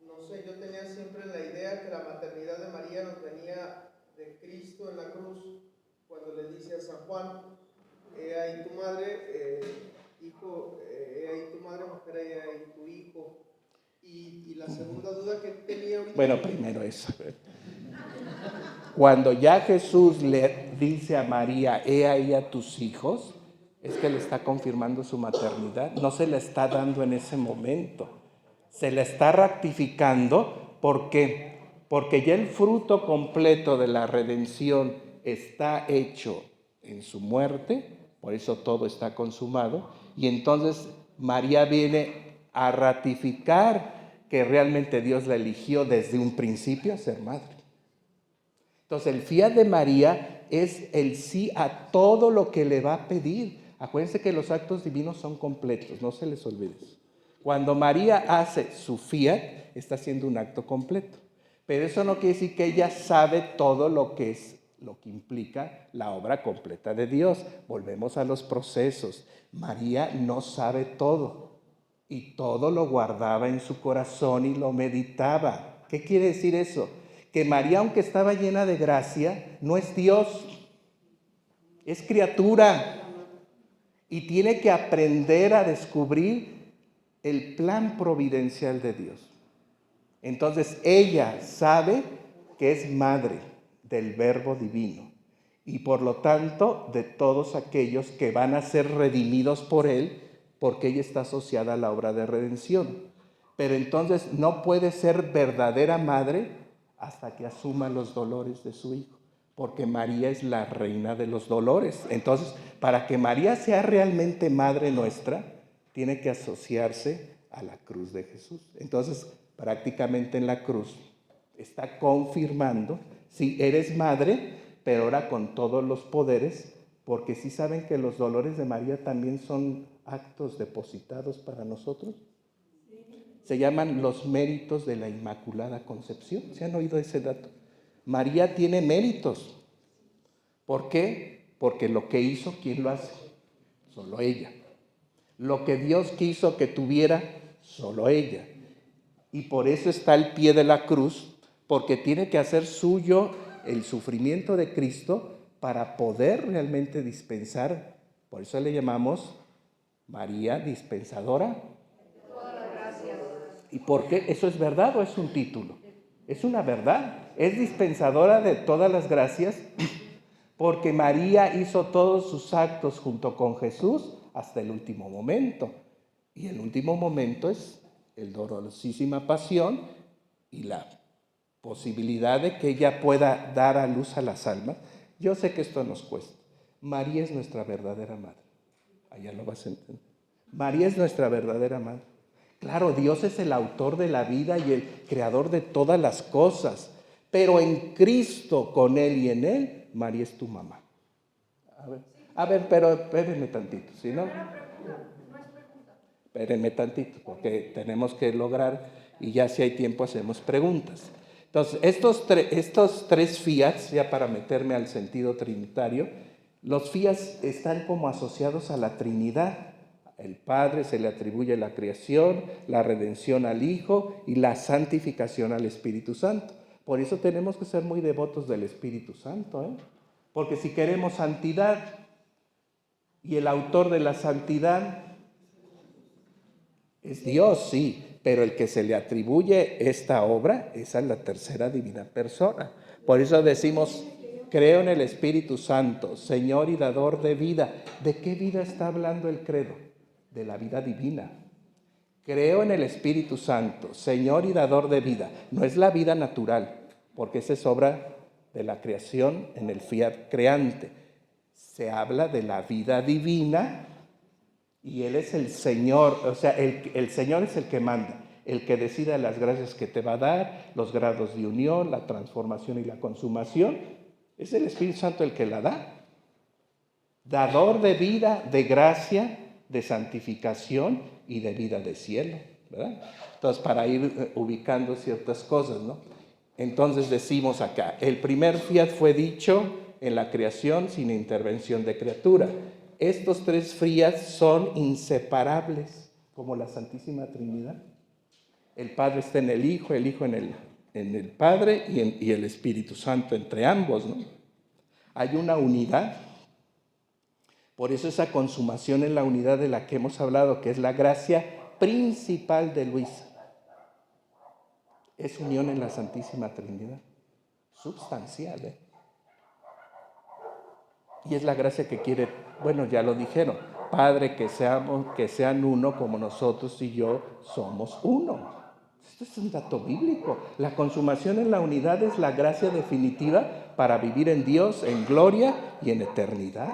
No sé, yo tenía siempre la idea que la maternidad de María nos venía de Cristo en la cruz, cuando le dice a San Juan, he ahí tu madre, hijo, he ahí tu madre, mujer, he ahí tu hijo. Y la segunda duda que tenía ahorita... Bueno, primero eso. Cuando ya Jesús le dice a María, he ahí a tus hijos, es que le está confirmando su maternidad. No se la está dando en ese momento. Se la está ratificando. ¿Por qué? Porque ya el fruto completo de la redención está hecho en su muerte Por eso todo está consumado. Y entonces María viene a ratificar que realmente Dios la eligió desde un principio a ser madre. Entonces el fiat de María es el sí a todo lo que le va a pedir. Acuérdense que los actos divinos son completos, no se les olvide eso. Cuando María hace su fiat, está haciendo un acto completo. Pero eso no quiere decir que ella sabe todo lo que implica la obra completa de Dios. Volvemos a los procesos. María no sabe todo y todo lo guardaba en su corazón y lo meditaba. ¿Qué quiere decir eso? Que María, aunque estaba llena de gracia, no es Dios, es criatura y tiene que aprender a descubrir el plan providencial de Dios. Entonces ella sabe que es madre del Verbo divino y por lo tanto de todos aquellos que van a ser redimidos por Él, porque ella está asociada a la obra de redención. Pero entonces no puede ser verdadera madre hasta que asuma los dolores de su Hijo, porque María es la reina de los dolores. Entonces, para que María sea realmente madre nuestra, tiene que asociarse a la cruz de Jesús. Entonces, prácticamente en la cruz está confirmando, sí, eres madre, pero ahora con todos los poderes, porque sí saben que los dolores de María también son actos depositados para nosotros. Se llaman los méritos de la Inmaculada Concepción. ¿Se han oído ese dato? María tiene méritos. ¿Por qué? Porque lo que hizo, ¿quién lo hace? Solo ella. Lo que Dios quiso que tuviera, solo ella. Y por eso está al pie de la cruz, porque tiene que hacer suyo el sufrimiento de Cristo para poder realmente dispensar. Por eso le llamamos María dispensadora. ¿Y por qué? ¿Eso es verdad o es un título? Es una verdad. Es dispensadora de todas las gracias porque María hizo todos sus actos junto con Jesús hasta el último momento. Y el último momento es el dolorosísima pasión y la posibilidad de que ella pueda dar a luz a las almas. Yo sé que esto nos cuesta. María es nuestra verdadera madre. Allá lo vas a entender. María es nuestra verdadera madre. Claro, Dios es el autor de la vida y el creador de todas las cosas, pero en Cristo, con Él y en Él, María es tu mamá. Pero espérenme tantito, ¿sí no? Espérenme tantito, porque tenemos que lograr, y ya si hay tiempo hacemos preguntas. Entonces, estos tres fiats, ya para meterme al sentido trinitario, los fiats están como asociados a la Trinidad. El Padre se le atribuye la creación, la redención al Hijo y la santificación al Espíritu Santo. Por eso tenemos que ser muy devotos del Espíritu Santo, porque si queremos santidad y el autor de la santidad es Dios, sí, pero el que se le atribuye esta obra es a la tercera divina persona. Por eso decimos, creo en el Espíritu Santo, Señor y dador de vida. ¿De qué vida está hablando el credo? De la vida divina. Creo en el Espíritu Santo, Señor y dador de vida. No es la vida natural, porque esa es obra de la creación en el fiat creante. Se habla de la vida divina y Él es el Señor, o sea, el Señor es el que manda, el que decide las gracias que te va a dar, los grados de unión, la transformación y la consumación. Es el Espíritu Santo el que la da. Dador de vida, de gracia, de santificación y de vida de cielo, ¿verdad? Entonces, para ir ubicando ciertas cosas, ¿no? Entonces decimos acá, el primer fiat fue dicho en la creación sin intervención de criatura. Estos tres fiat son inseparables, como la Santísima Trinidad. El Padre está en el Hijo en el Padre y el Espíritu Santo entre ambos, ¿no? Hay una unidad. Por eso esa consumación en la unidad de la que hemos hablado, que es la gracia principal de Luisa, es unión en la Santísima Trinidad, substancial, Y es la gracia que quiere, bueno, ya lo dijeron, Padre, que sean uno como nosotros y yo somos uno. Esto es un dato bíblico. La consumación en la unidad es la gracia definitiva para vivir en Dios, en gloria y en eternidad.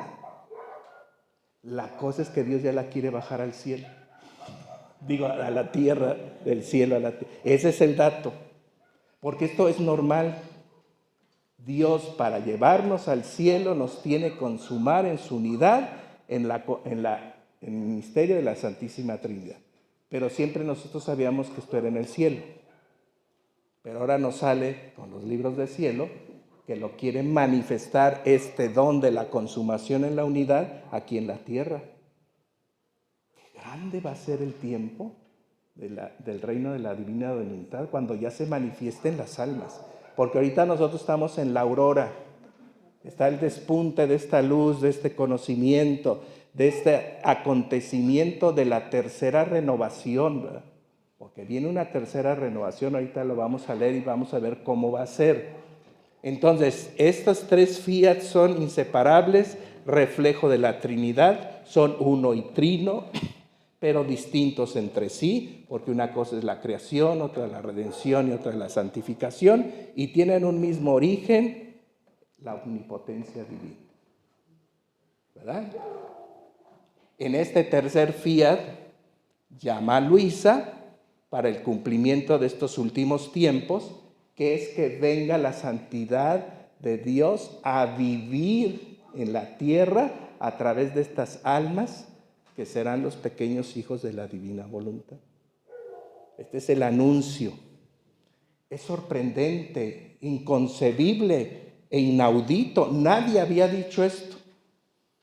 La cosa es que Dios ya la quiere bajar al cielo. Digo, a la tierra, del cielo a la tierra. Ese es el dato. Porque esto es normal. Dios, para llevarnos al cielo, nos tiene que consumar en su unidad en el misterio de la Santísima Trinidad. Pero siempre nosotros sabíamos que esto era en el cielo. Pero ahora nos sale con los libros del cielo que lo quieren manifestar este don de la consumación en la unidad aquí en la tierra. Qué grande va a ser el tiempo del reino de la divina voluntad cuando ya se manifiesten las almas. Porque ahorita nosotros estamos en la aurora. Está el despunte de esta luz, de este conocimiento, de este acontecimiento de la tercera renovación, ¿verdad? Porque viene una tercera renovación, ahorita lo vamos a leer y vamos a ver cómo va a ser. Entonces, estas tres fiat son inseparables, reflejo de la Trinidad, son uno y trino, pero distintos entre sí, porque una cosa es la creación, otra la redención y otra la santificación, y tienen un mismo origen, la omnipotencia divina. ¿Verdad? En este tercer fiat, llama a Luisa para el cumplimiento de estos últimos tiempos, que es que venga la santidad de Dios a vivir en la tierra a través de estas almas que serán los pequeños hijos de la divina voluntad. Este es el anuncio. Es sorprendente, inconcebible e inaudito. Nadie había dicho esto.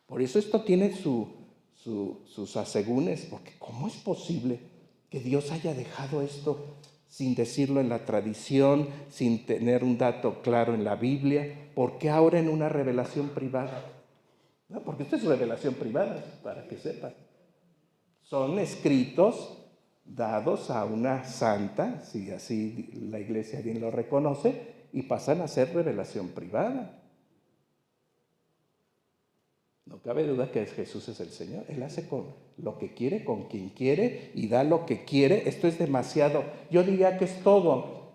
Por eso esto tiene sus asegúnes, porque ¿cómo es posible que Dios haya dejado esto sin decirlo en la tradición, sin tener un dato claro en la Biblia? ¿Por qué ahora en una revelación privada? No, porque esto es revelación privada, para que sepan. Son escritos dados a una santa, si así la iglesia bien lo reconoce, y pasan a ser revelación privada. No cabe duda que Jesús es el Señor. Él hace con lo que quiere, con quien quiere, y da lo que quiere. Esto es demasiado. Yo diría que es todo.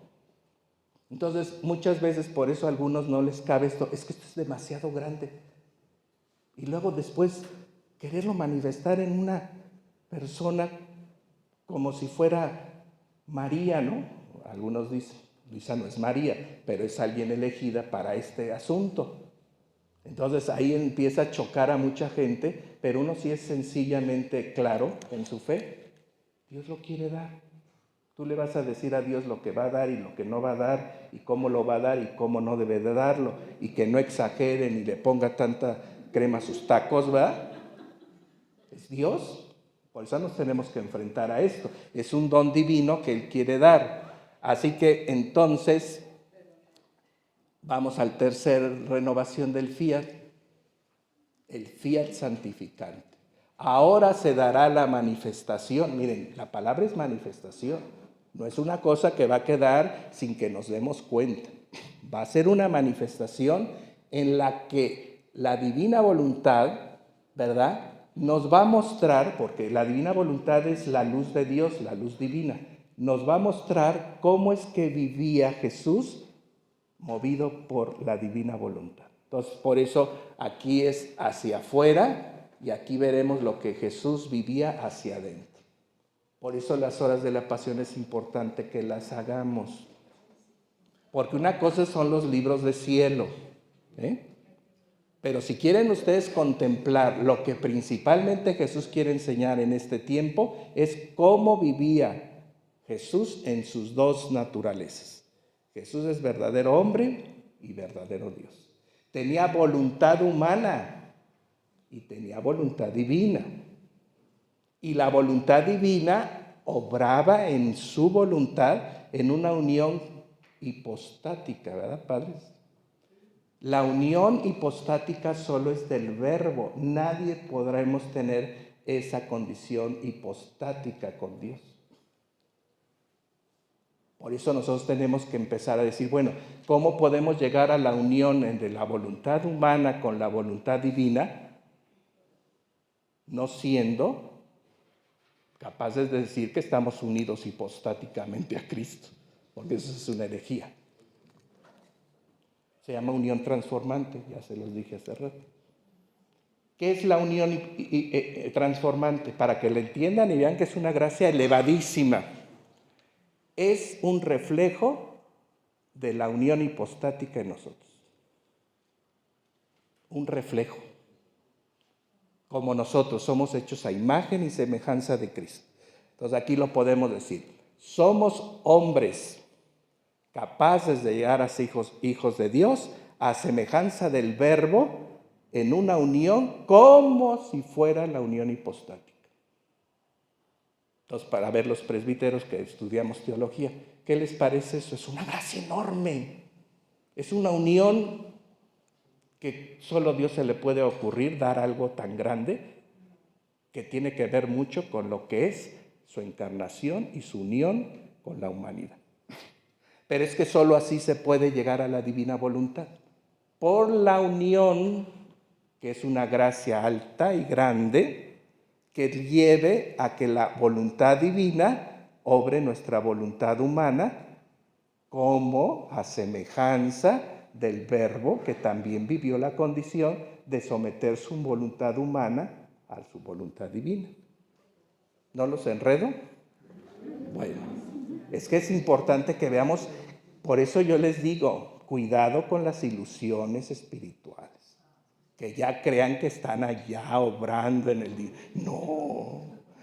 Entonces, muchas veces por eso a algunos no les cabe esto. Es que esto es demasiado grande. Y luego después quererlo manifestar en una persona como si fuera María, ¿no? Algunos dicen, Luisa no es María, pero es alguien elegida para este asunto. Entonces ahí empieza a chocar a mucha gente, pero uno sí es sencillamente claro en su fe. Dios lo quiere dar. Tú le vas a decir a Dios lo que va a dar y lo que no va a dar, y cómo lo va a dar y cómo no debe de darlo, y que no exagere ni le ponga tanta crema a sus tacos, ¿verdad? Es Dios. Por eso nos tenemos que enfrentar a esto. Es un don divino que Él quiere dar. Así que entonces vamos al tercer renovación del fiat, el fiat santificante. Ahora se dará la manifestación. Miren, la palabra es manifestación. No es una cosa que va a quedar sin que nos demos cuenta. Va a ser una manifestación en la que la divina voluntad, ¿verdad?, nos va a mostrar, porque la divina voluntad es la luz de Dios, la luz divina, nos va a mostrar cómo es que vivía Jesús movido por la divina voluntad. Entonces, por eso aquí es hacia afuera y aquí veremos lo que Jesús vivía hacia adentro. Por eso las horas de la pasión es importante que las hagamos. Porque una cosa son los libros de cielo, ¿eh? Pero si quieren ustedes contemplar lo que principalmente Jesús quiere enseñar en este tiempo, es cómo vivía Jesús en sus dos naturalezas. Jesús es verdadero hombre y verdadero Dios. Tenía voluntad humana y tenía voluntad divina. Y la voluntad divina obraba en su voluntad en una unión hipostática, ¿verdad, padres? La unión hipostática solo es del verbo. Nadie podremos tener esa condición hipostática con Dios. Por eso nosotros tenemos que empezar a decir, bueno, ¿cómo podemos llegar a la unión entre la voluntad humana con la voluntad divina? No siendo capaces de decir que estamos unidos hipostáticamente a Cristo, porque eso es una herejía. Se llama unión transformante, ya se los dije hace rato. ¿Qué es la unión transformante? Para que lo entiendan y vean que es una gracia elevadísima. Es un reflejo de la unión hipostática en nosotros. Un reflejo. Como nosotros somos hechos a imagen y semejanza de Cristo. Entonces aquí lo podemos decir. Somos hombres capaces de llegar a ser hijos de Dios a semejanza del Verbo en una unión como si fuera la unión hipostática. Entonces, para ver los presbíteros que estudiamos teología, ¿qué les parece eso? Es una gracia enorme. Es una unión que solo a Dios se le puede ocurrir dar algo tan grande que tiene que ver mucho con lo que es su encarnación y su unión con la humanidad. Pero es que solo así se puede llegar a la divina voluntad. Por la unión, que es una gracia alta y grande, que lleve a que la voluntad divina obre nuestra voluntad humana como a semejanza del Verbo que también vivió la condición de someter su voluntad humana a su voluntad divina. ¿No los enredo? Bueno, es que es importante que veamos, por eso yo les digo, cuidado con las ilusiones espirituales, que ya crean que están allá obrando en el día. No,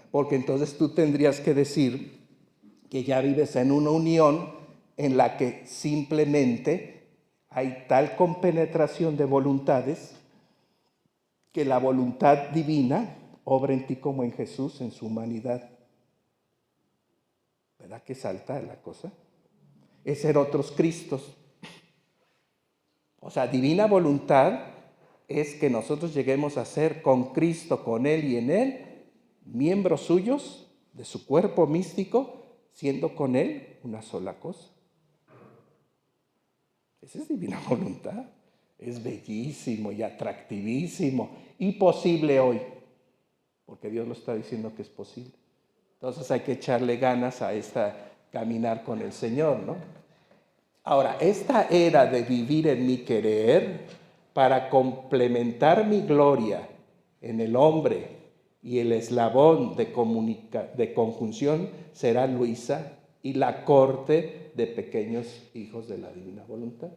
porque entonces tú tendrías que decir que ya vives en una unión en la que simplemente hay tal compenetración de voluntades que la voluntad divina obra en ti como en Jesús, en su humanidad. ¿Verdad que salta la cosa? Es ser otros Cristos. O sea, divina voluntad es que nosotros lleguemos a ser con Cristo, con Él y en Él, miembros suyos de su cuerpo místico, siendo con Él una sola cosa. Esa es divina voluntad. Es bellísimo y atractivísimo y posible hoy, porque Dios lo está diciendo que es posible. Entonces hay que echarle ganas a caminar con el Señor, ¿no? Ahora, esta era de vivir en mi querer para complementar mi gloria en el hombre y el eslabón de conjunción será Luisa y la corte de pequeños hijos de la divina voluntad.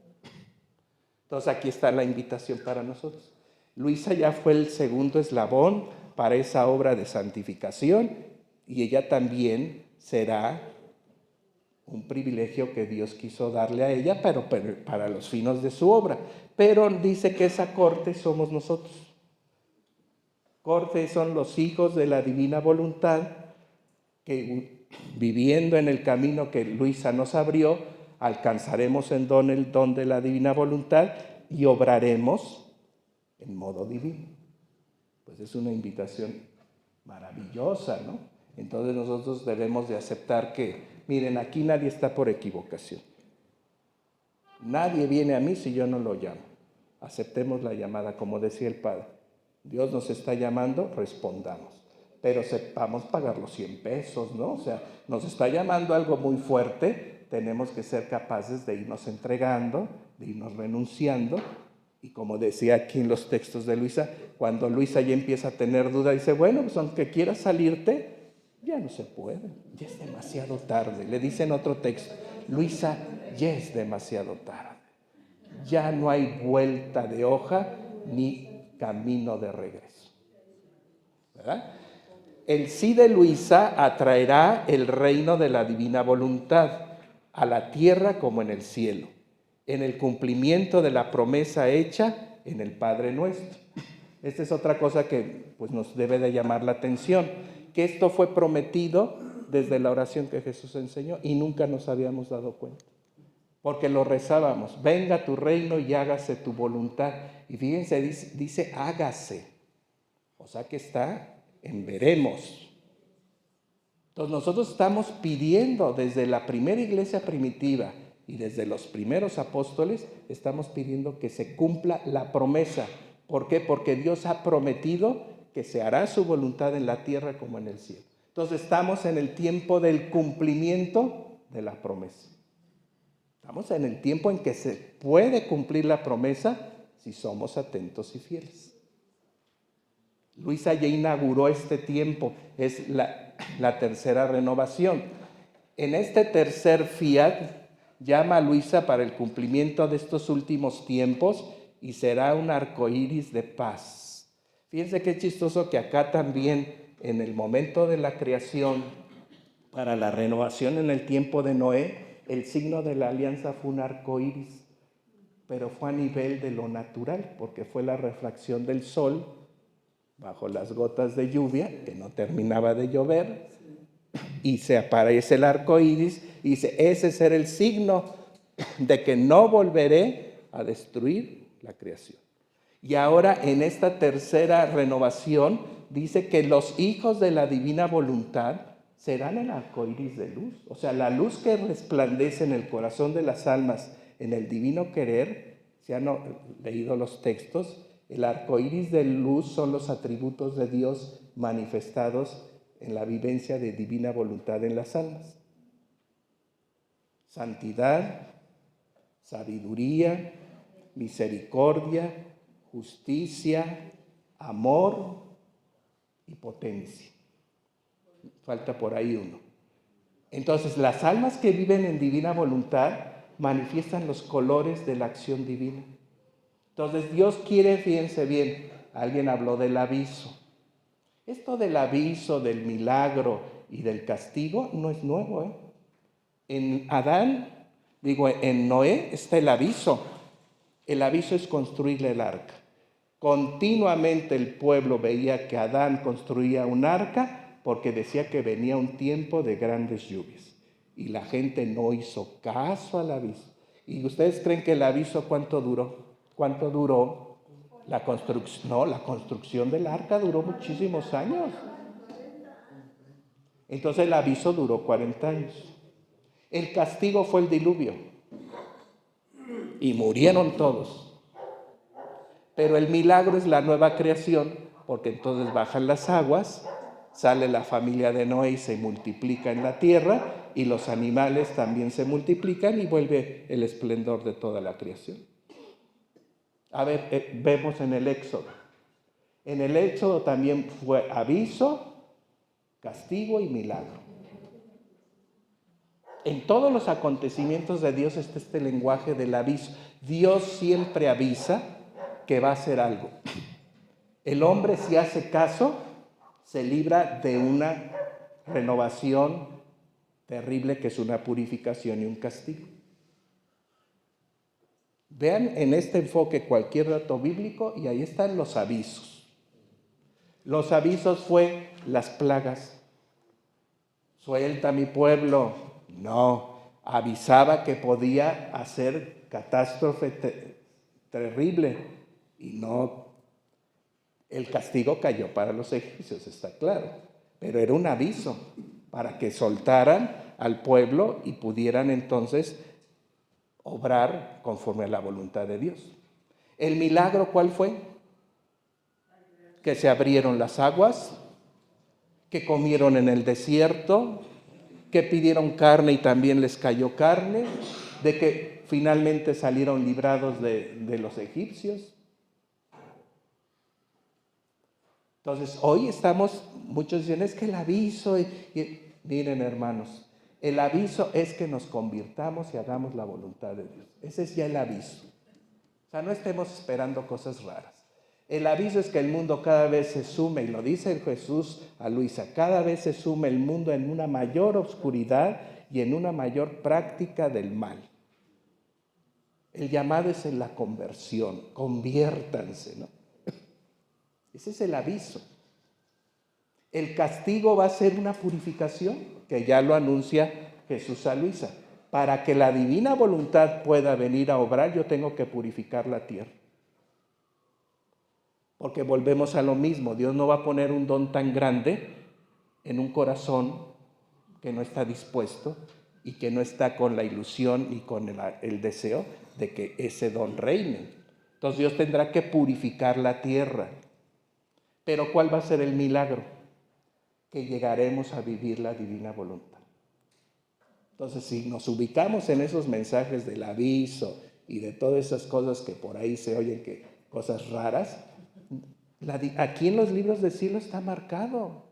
Entonces aquí está la invitación para nosotros. Luisa ya fue el segundo eslabón para esa obra de santificación y ella también será un privilegio que Dios quiso darle a ella, pero para los fines de su obra. Pero dice que esa corte somos nosotros. Corte son los hijos de la divina voluntad que viviendo en el camino que Luisa nos abrió, alcanzaremos el don de la divina voluntad y obraremos en modo divino. Pues es una invitación maravillosa, ¿no? Entonces nosotros debemos de aceptar que, miren, aquí nadie está por equivocación. Nadie viene a mí si yo no lo llamo. Aceptemos la llamada, como decía el Padre. Dios nos está llamando, respondamos. Pero sepamos pagar los 100 pesos, ¿no? O sea, nos está llamando algo muy fuerte, tenemos que ser capaces de irnos entregando, de irnos renunciando. Y como decía aquí en los textos de Luisa, cuando Luisa ya empieza a tener duda, dice, bueno, pues aunque quieras salirte, ya no se puede, ya es demasiado tarde. Le dice en otro texto, Luisa, ya es demasiado tarde. Ya no hay vuelta de hoja ni camino de regreso. ¿Verdad? El sí de Luisa atraerá el reino de la divina voluntad a la tierra como en el cielo, en el cumplimiento de la promesa hecha en el Padre Nuestro. Esta es otra cosa que pues, nos debe de llamar la atención, que esto fue prometido desde la oración que Jesús enseñó y nunca nos habíamos dado cuenta. Porque lo rezábamos, venga tu reino y hágase tu voluntad. Y fíjense, dice hágase. O sea que está en veremos. Entonces nosotros estamos pidiendo desde la primera iglesia primitiva y desde los primeros apóstoles, estamos pidiendo que se cumpla la promesa. ¿Por qué? Porque Dios ha prometido que se hará su voluntad en la tierra como en el cielo. Entonces estamos en el tiempo del cumplimiento de la promesa. Estamos en el tiempo en que se puede cumplir la promesa si somos atentos y fieles. Luisa ya inauguró este tiempo, es la tercera renovación. En este tercer fiat llama a Luisa para el cumplimiento de estos últimos tiempos y será un arcoíris de paz. Fíjense qué chistoso que acá también, en el momento de la creación, para la renovación en el tiempo de Noé, el signo de la alianza fue un arcoíris, pero fue a nivel de lo natural, porque fue la refracción del sol bajo las gotas de lluvia, que no terminaba de llover, y se aparece el arco iris, y dice, ese será el signo de que no volveré a destruir la creación. Y ahora en esta tercera renovación dice que los hijos de la divina voluntad serán el arco iris de luz. O sea, la luz que resplandece en el corazón de las almas, en el divino querer, si han leído los textos, el arco iris de luz son los atributos de Dios manifestados en la vivencia de divina voluntad en las almas. Santidad, sabiduría, misericordia, justicia, amor y potencia. Falta por ahí uno. Entonces, las almas que viven en divina voluntad manifiestan los colores de la acción divina. Entonces, Dios quiere, fíjense bien, alguien habló del aviso. Esto del aviso, del milagro y del castigo no es nuevo, En en Noé está el aviso. El aviso es construirle el arca. Continuamente el pueblo veía que Adán construía un arca porque decía que venía un tiempo de grandes lluvias. Y la gente no hizo caso al aviso. ¿Y ustedes creen que el aviso cuánto duró? ¿Cuánto duró la construcción? No, la construcción del arca duró muchísimos años. Entonces el aviso duró 40 años. El castigo fue el diluvio. Y murieron todos. Pero el milagro es la nueva creación, porque entonces bajan las aguas, sale la familia de Noé y se multiplica en la tierra, y los animales también se multiplican y vuelve el esplendor de toda la creación. A ver, vemos en el Éxodo. En el Éxodo también fue aviso, castigo y milagro. En todos los acontecimientos de Dios está este lenguaje del aviso. Dios siempre avisa que va a hacer algo. El hombre, si hace caso, se libra de una renovación terrible que es una purificación y un castigo. Vean en este enfoque cualquier dato bíblico y ahí están los avisos. Los avisos fue las plagas. Suelta mi pueblo. No, avisaba que podía hacer catástrofe terrible y no. El castigo cayó para los egipcios, está claro, pero era un aviso para que soltaran al pueblo y pudieran entonces obrar conforme a la voluntad de Dios. ¿El milagro cuál fue? Que se abrieron las aguas, que comieron en el desierto, que pidieron carne y también les cayó carne, de que finalmente salieron librados de los egipcios. Entonces, hoy muchos dicen, es que el aviso, miren hermanos, el aviso es que nos convirtamos y hagamos la voluntad de Dios. Ese es ya el aviso. O sea, no estemos esperando cosas raras. El aviso es que el mundo cada vez se sume, y lo dice Jesús a Luisa, cada vez se sume el mundo en una mayor oscuridad y en una mayor práctica del mal. El llamado es en la conversión, conviértanse, ¿no? Ese es el aviso. El castigo va a ser una purificación, que ya lo anuncia Jesús a Luisa. Para que la divina voluntad pueda venir a obrar, yo tengo que purificar la tierra. Porque volvemos a lo mismo, Dios no va a poner un don tan grande en un corazón que no está dispuesto y que no está con la ilusión y con el deseo de que ese don reine. Entonces Dios tendrá que purificar la tierra. Pero ¿cuál va a ser el milagro? Que llegaremos a vivir la divina voluntad. Entonces, si nos ubicamos en esos mensajes del aviso y de todas esas cosas que por ahí se oyen, que cosas raras, Aquí en los libros del cielo está marcado.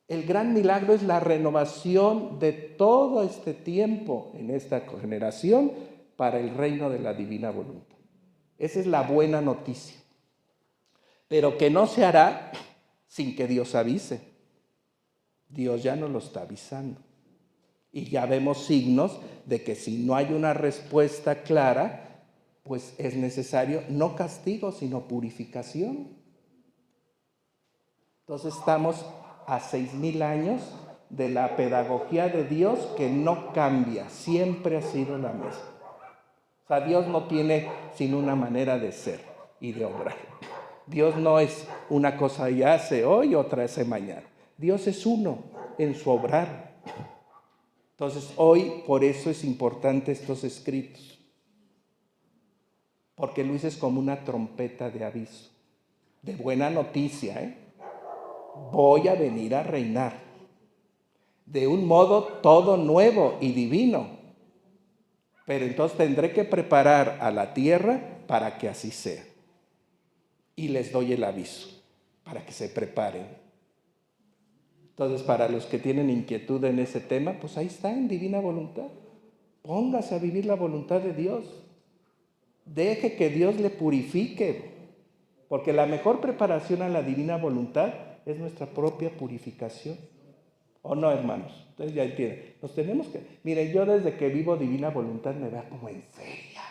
El gran milagro es la renovación de todo este tiempo en esta generación para el reino de la divina voluntad. Esa es la buena noticia. Pero que no se hará sin que Dios avise. Dios ya nos lo está avisando. Y ya vemos signos de que si no hay una respuesta clara, pues es necesario no castigo, sino purificación. Entonces estamos a 6,000 años de la pedagogía de Dios que no cambia, siempre ha sido la misma. O sea, Dios no tiene sino una manera de ser y de obrar. Dios no es una cosa y hace hoy, otra hace mañana. Dios es uno en su obrar. Entonces hoy por eso es importante estos escritos. Porque Luis es como una trompeta de aviso, de buena noticia, Voy a venir a reinar de un modo todo nuevo y divino. Pero entonces tendré que preparar a la tierra para que así sea. Y les doy el aviso para que se preparen. Entonces, para los que tienen inquietud en ese tema, pues ahí está, en divina voluntad. Póngase a vivir la voluntad de Dios. Deje que Dios le purifique. Porque la mejor preparación a la divina voluntad es nuestra propia purificación. ¿O no, hermanos? Ustedes ya entienden. Nos tenemos que... Miren, yo desde que vivo divina voluntad me veo como en feria.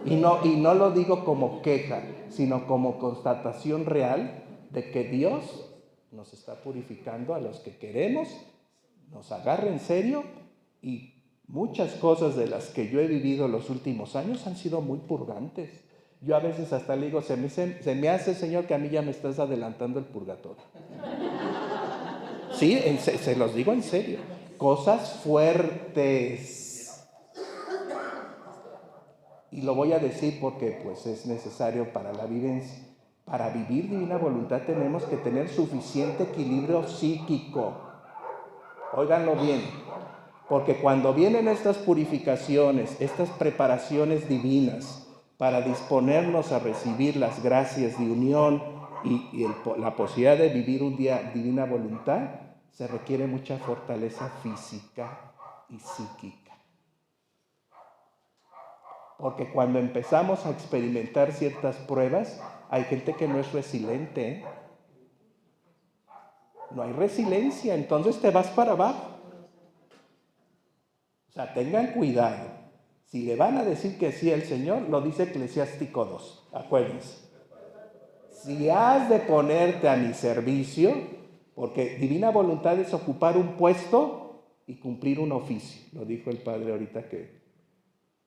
Y no lo digo como queja, sino como constatación real de que Dios nos está purificando a los que queremos, nos agarra en serio, y muchas cosas de las que yo he vivido los últimos años han sido muy purgantes. Yo a veces hasta le digo, se me hace, Señor, que a mí ya me estás adelantando el purgatorio. Sí, se los digo en serio. Cosas fuertes. Y lo voy a decir porque pues es necesario para la vivencia. Para vivir divina voluntad tenemos que tener suficiente equilibrio psíquico. Óiganlo bien. Porque cuando vienen estas purificaciones, estas preparaciones divinas, para disponernos a recibir las gracias de unión y la posibilidad de vivir un día divina voluntad, se requiere mucha fortaleza física y psíquica. Porque cuando empezamos a experimentar ciertas pruebas, hay gente que no es resiliente, No hay resiliencia, entonces te vas para abajo. O sea, tengan cuidado. Si le van a decir que sí al Señor, lo dice Eclesiástico 2, acuérdense. Si has de ponerte a mi servicio, porque divina voluntad es ocupar un puesto y cumplir un oficio. Lo dijo el Padre ahorita que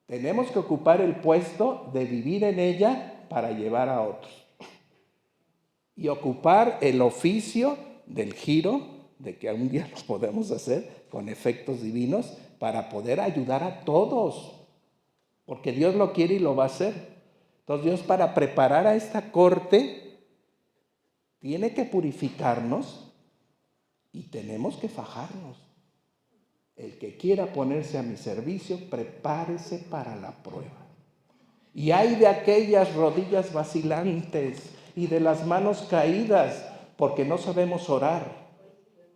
tenemos que ocupar el puesto de vivir en ella para llevar a otros. Y ocupar el oficio del giro, de que algún día lo podemos hacer con efectos divinos, para poder ayudar a todos. Porque Dios lo quiere y lo va a hacer. Entonces Dios, para preparar a esta corte, tiene que purificarnos y tenemos que fajarnos. El que quiera ponerse a mi servicio, prepárese para la prueba. Y hay de aquellas rodillas vacilantes y de las manos caídas, porque no sabemos orar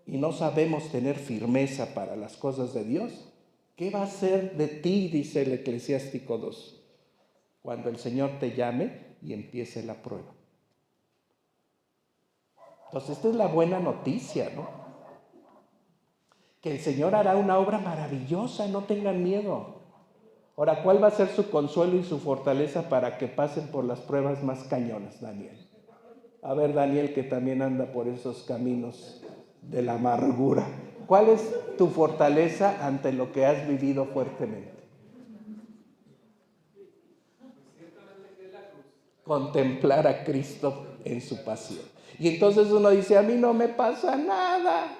y no sabemos tener firmeza para las cosas de Dios. ¿Qué va a hacer de ti? Dice el Eclesiástico 2, cuando el Señor te llame y empiece la prueba. Entonces, esta es la buena noticia, ¿no? Que el Señor hará una obra maravillosa, no tengan miedo. Ahora, ¿cuál va a ser su consuelo y su fortaleza para que pasen por las pruebas más cañonas, Daniel? A ver, Daniel, que también anda por esos caminos de la amargura. ¿Cuál es tu fortaleza ante lo que has vivido fuertemente? Contemplar a Cristo en su pasión. Y entonces uno dice, a mí no me pasa nada,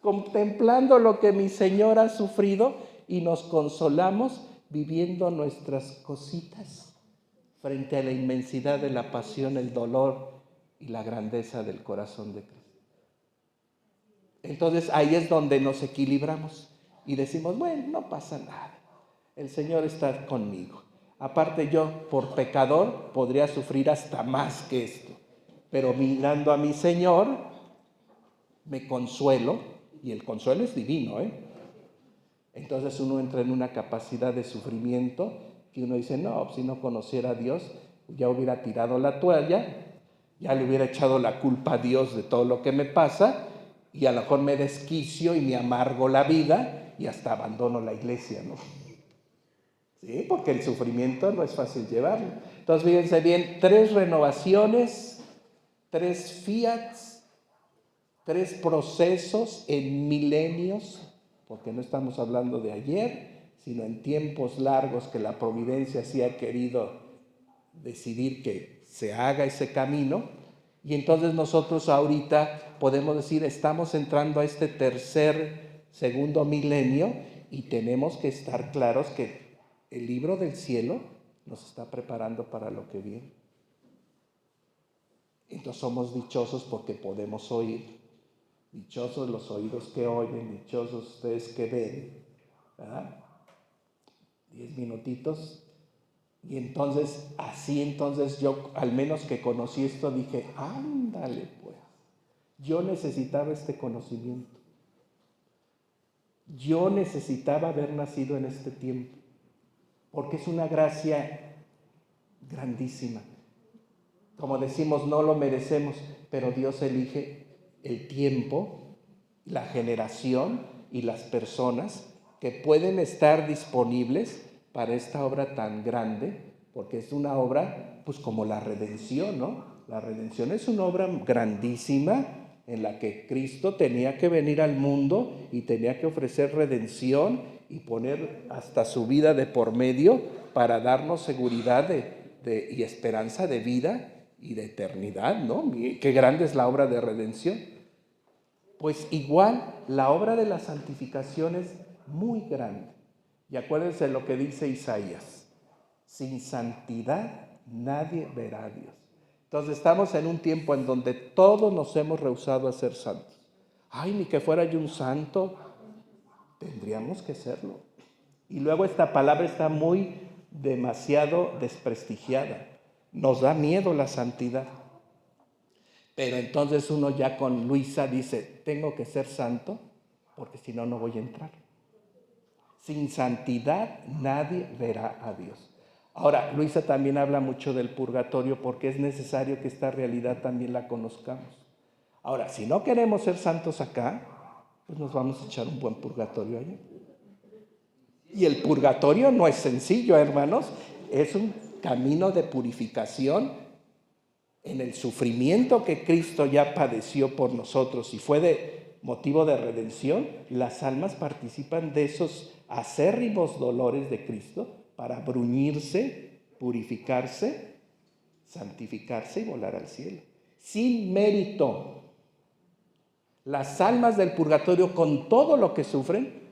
contemplando lo que mi Señor ha sufrido, y nos consolamos viviendo nuestras cositas frente a la inmensidad de la pasión, el dolor y la grandeza del corazón de Cristo. Entonces ahí es donde nos equilibramos y decimos, bueno, no pasa nada, el Señor está conmigo. Aparte yo, por pecador, podría sufrir hasta más que esto. Pero mirando a mi Señor, me consuelo, y el consuelo es divino, Entonces uno entra en una capacidad de sufrimiento que uno dice, no, si no conociera a Dios, ya hubiera tirado la toalla, ya le hubiera echado la culpa a Dios de todo lo que me pasa, y a lo mejor me desquicio y me amargo la vida y hasta abandono la iglesia, ¿no? Sí, porque el sufrimiento no es fácil llevarlo. Entonces, fíjense bien, 3 renovaciones, 3 fiats, 3 procesos en milenios, porque no estamos hablando de ayer, sino en tiempos largos que la providencia sí ha querido decidir que se haga ese camino. Y entonces nosotros ahorita podemos decir, estamos entrando a este segundo milenio, y tenemos que estar claros que el libro del cielo nos está preparando para lo que viene. Entonces somos dichosos porque podemos oír. Dichosos los oídos que oyen, dichosos ustedes que ven, ¿verdad? 10 minutitos. Y entonces, entonces yo, al menos que conocí esto, dije, ándale pues, yo necesitaba este conocimiento. Yo necesitaba haber nacido en este tiempo, porque es una gracia grandísima. Como decimos, no lo merecemos, pero Dios elige el tiempo, la generación y las personas que pueden estar disponibles para esta obra tan grande, porque es una obra, pues como la redención, ¿no? La redención es una obra grandísima en la que Cristo tenía que venir al mundo y tenía que ofrecer redención y poner hasta su vida de por medio para darnos seguridad y esperanza de vida y de eternidad, ¿no? Qué grande es la obra de redención. Pues igual la obra de la santificación es muy grande. Y acuérdense lo que dice Isaías: sin santidad nadie verá a Dios. Entonces estamos en un tiempo en donde todos nos hemos rehusado a ser santos. Ay, ni que fuera yo un santo. Tendríamos que serlo. Y luego esta palabra está demasiado desprestigiada. Nos da miedo la santidad. Pero entonces uno ya con Luisa dice, tengo que ser santo porque si no, no voy a entrar. Sin santidad nadie verá a Dios. Ahora, Luisa también habla mucho del purgatorio porque es necesario que esta realidad también la conozcamos. Ahora, si no queremos ser santos acá, pues nos vamos a echar un buen purgatorio allá. Y el purgatorio no es sencillo, hermanos, es un camino de purificación en el sufrimiento que Cristo ya padeció por nosotros y fue de motivo de redención. Las almas participan de esos acérrimos dolores de Cristo para bruñirse, purificarse, santificarse y volar al cielo. Sin mérito. Las almas del purgatorio, con todo lo que sufren,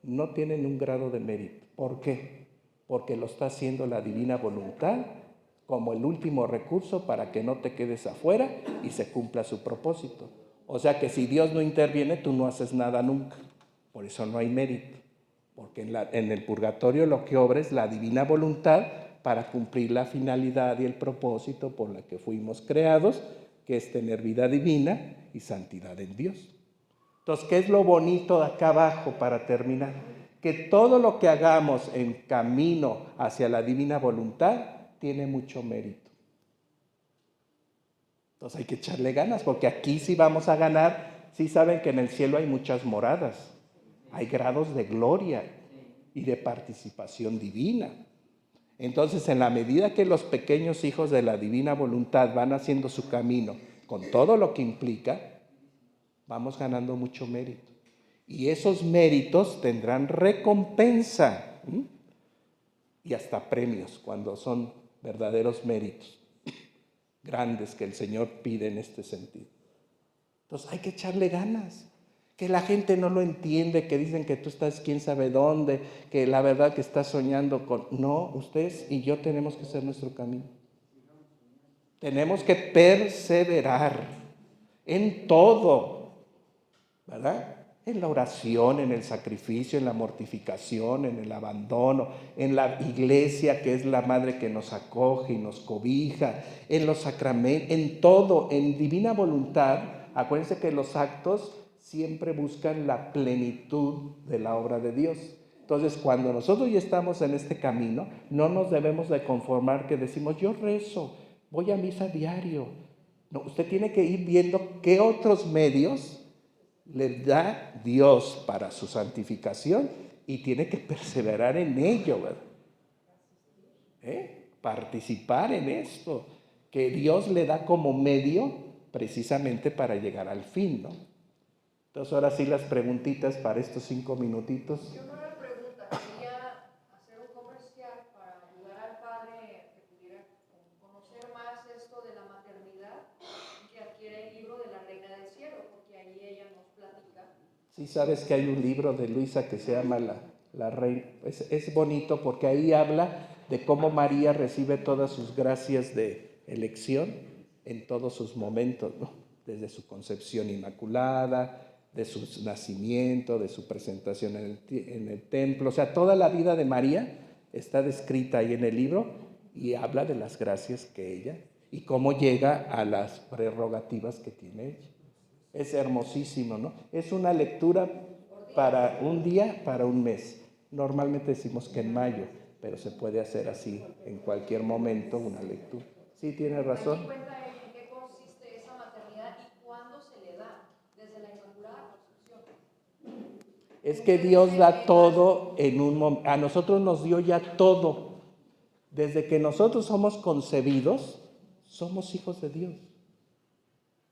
no tienen un grado de mérito. ¿Por qué? Porque lo está haciendo la divina voluntad como el último recurso para que no te quedes afuera y se cumpla su propósito. O sea que si Dios no interviene, tú no haces nada nunca. Por eso no hay mérito. Porque en el purgatorio lo que obra es la divina voluntad para cumplir la finalidad y el propósito por la que fuimos creados, que es tener vida divina y santidad en Dios. Entonces, ¿qué es lo bonito de acá abajo para terminar? Que todo lo que hagamos en camino hacia la divina voluntad tiene mucho mérito. Entonces hay que echarle ganas, porque aquí sí vamos a ganar. Sí saben que en el cielo hay muchas moradas, hay grados de gloria y de participación divina. Entonces, en la medida que los pequeños hijos de la divina voluntad van haciendo su camino con todo lo que implica, vamos ganando mucho mérito. Y esos méritos tendrán recompensa, ¿sí? Y hasta premios cuando son verdaderos méritos grandes que el Señor pide en este sentido. Entonces hay que echarle ganas. Que la gente no lo entiende, que dicen que tú estás quién sabe dónde, que la verdad que estás soñando con... No, ustedes y yo tenemos que hacer nuestro camino. Tenemos que perseverar en todo, ¿verdad? En la oración, en el sacrificio, en la mortificación, en el abandono, en la iglesia que es la madre que nos acoge y nos cobija, en los sacramentos, en todo, en divina voluntad. Acuérdense que los actos siempre buscan la plenitud de la obra de Dios. Entonces, cuando nosotros ya estamos en este camino, no nos debemos de conformar que decimos, yo rezo, voy a misa diario. No, usted tiene que ir viendo qué otros medios le da Dios para su santificación y tiene que perseverar en ello, ¿verdad? Participar en esto, que Dios le da como medio precisamente para llegar al fin, ¿no? Entonces ahora sí las preguntitas para estos 5 minutitos. Yo no era pregunta, quería hacer un comercial para ayudar al padre que pudiera conocer más esto de la maternidad y que adquiere el libro de la Reina del Cielo, porque ahí ella nos platica. Sí, sabes que hay un libro de Luisa que se llama La Reina. Es bonito porque ahí habla de cómo María recibe todas sus gracias de elección en todos sus momentos, ¿no? Desde su concepción inmaculada, de su nacimiento, de su presentación en el templo. O sea, toda la vida de María está descrita ahí en el libro y habla de las gracias que ella y cómo llega a las prerrogativas que tiene ella. Es hermosísimo, ¿no? Es una lectura para un día, para un mes. Normalmente decimos que en mayo, pero se puede hacer así en cualquier momento una lectura. Sí, tiene razón. ¿Me cuenta en qué consiste esa maternidad y cuándo se le da? Desde la Inmaculada Concepción. Es que Dios da todo en un momento. A nosotros nos dio ya todo. Desde que nosotros somos concebidos, somos hijos de Dios.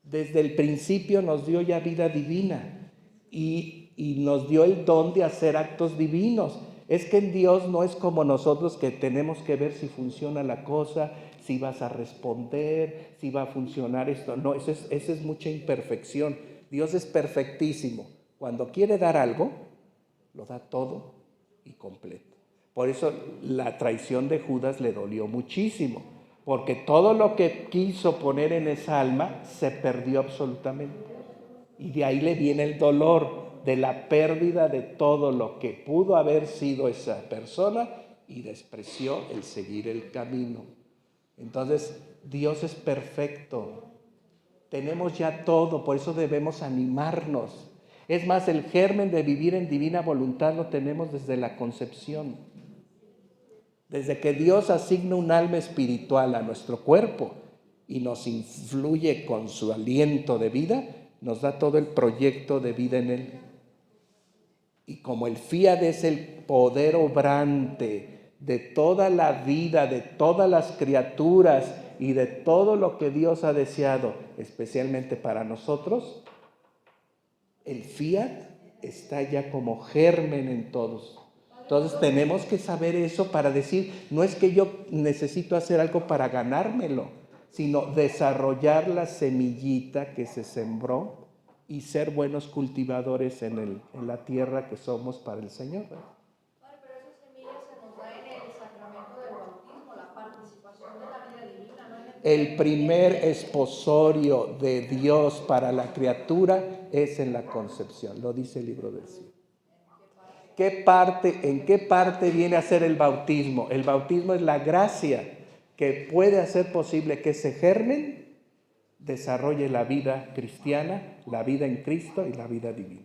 Desde el principio nos dio ya vida divina y nos dio el don de hacer actos divinos. Es que en Dios no es como nosotros que tenemos que ver si funciona la cosa, si vas a responder, si va a funcionar esto. No, esa es mucha imperfección. Dios es perfectísimo. Cuando quiere dar algo, lo da todo y completo. Por eso la traición de Judas le dolió muchísimo, porque todo lo que quiso poner en esa alma se perdió absolutamente. Y de ahí le viene el dolor de la pérdida de todo lo que pudo haber sido esa persona y despreció el seguir el camino. Entonces, Dios es perfecto. Tenemos ya todo, por eso debemos animarnos. Es más, el germen de vivir en divina voluntad lo tenemos desde la concepción. Desde que Dios asigna un alma espiritual a nuestro cuerpo y nos influye con su aliento de vida, nos da todo el proyecto de vida en él. Y como el fiat es el poder obrante de toda la vida, de todas las criaturas y de todo lo que Dios ha deseado, especialmente para nosotros, el fiat está ya como germen en todos. Entonces tenemos que saber eso para decir, no es que yo necesito hacer algo para ganármelo, sino desarrollar la semillita que se sembró y ser buenos cultivadores en la tierra que somos para el Señor. Padre, pero esa semilla se nos da en el sacramento del bautismo, la participación de la vida divina, ¿no? El primer esposorio de Dios para la criatura es en la concepción, lo dice el libro del cielo. ¿En qué parte viene a ser el bautismo? El bautismo es la gracia que puede hacer posible que ese germen desarrolle la vida cristiana, la vida en Cristo y la vida divina.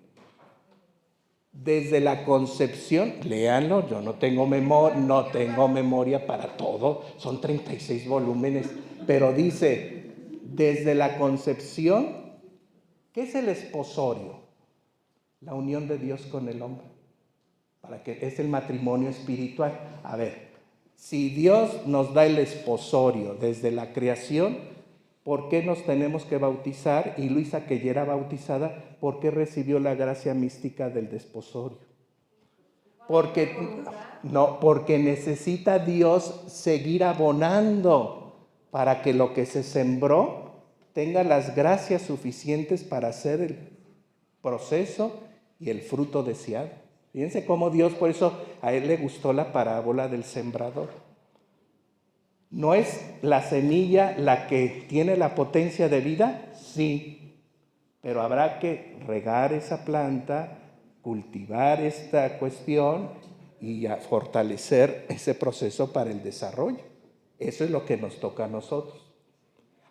Desde la concepción, léanlo, yo no tengo memoria para todo, son 36 volúmenes, pero dice, desde la concepción, ¿qué es el esposorio? La unión de Dios con el hombre. Para que es el matrimonio espiritual. A ver, si Dios nos da el esposorio desde la creación, ¿por qué nos tenemos que bautizar? Y Luisa, que ya era bautizada, ¿por qué recibió la gracia mística del desposorio? Porque necesita Dios seguir abonando para que lo que se sembró tenga las gracias suficientes para hacer el proceso y el fruto deseado. Fíjense cómo Dios, por eso a él le gustó la parábola del sembrador. ¿No es la semilla la que tiene la potencia de vida? Sí, pero habrá que regar esa planta, cultivar esta cuestión y a fortalecer ese proceso para el desarrollo. Eso es lo que nos toca a nosotros.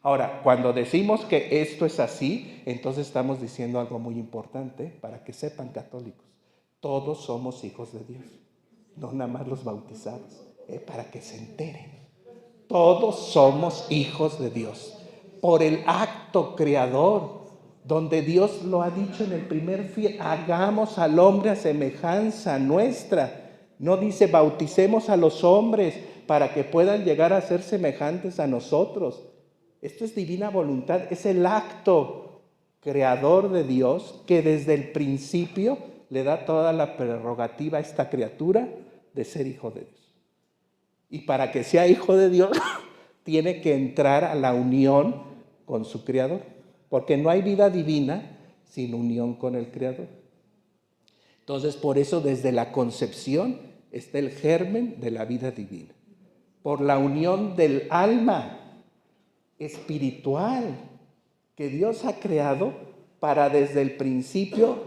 Ahora, cuando decimos que esto es así, entonces estamos diciendo algo muy importante para que sepan, católicos. Todos somos hijos de Dios, no nada más los bautizados, para que se enteren. Todos somos hijos de Dios por el acto creador, donde Dios lo ha dicho en el primer hagamos al hombre a semejanza nuestra. No dice bauticemos a los hombres para que puedan llegar a ser semejantes a nosotros. Esto es divina voluntad, es el acto creador de Dios que desde el principio le da toda la prerrogativa a esta criatura de ser hijo de Dios. Y para que sea hijo de Dios, tiene que entrar a la unión con su Creador, porque no hay vida divina sin unión con el Creador. Entonces, por eso desde la concepción está el germen de la vida divina, por la unión del alma espiritual que Dios ha creado para desde el principio,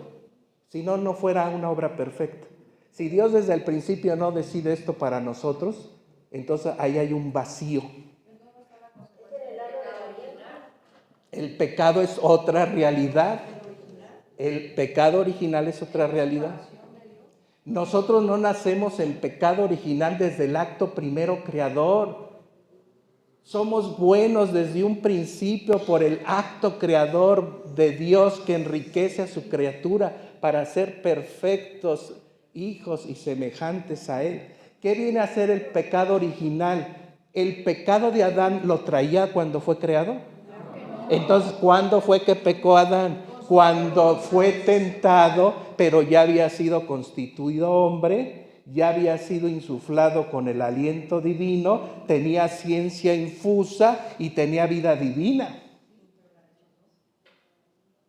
si no, no fuera una obra perfecta. Si Dios desde el principio no decide esto para nosotros, entonces ahí hay un vacío. El pecado es otra realidad. El pecado original es otra realidad. Nosotros no nacemos en pecado original desde el acto primero creador. Somos buenos desde un principio por el acto creador de Dios que enriquece a su criatura para ser perfectos hijos y semejantes a Él. ¿Qué viene a ser el pecado original? ¿El pecado de Adán lo traía cuando fue creado? Entonces, ¿cuándo fue que pecó Adán? Cuando fue tentado, pero ya había sido constituido hombre, ya había sido insuflado con el aliento divino, tenía ciencia infusa y tenía vida divina.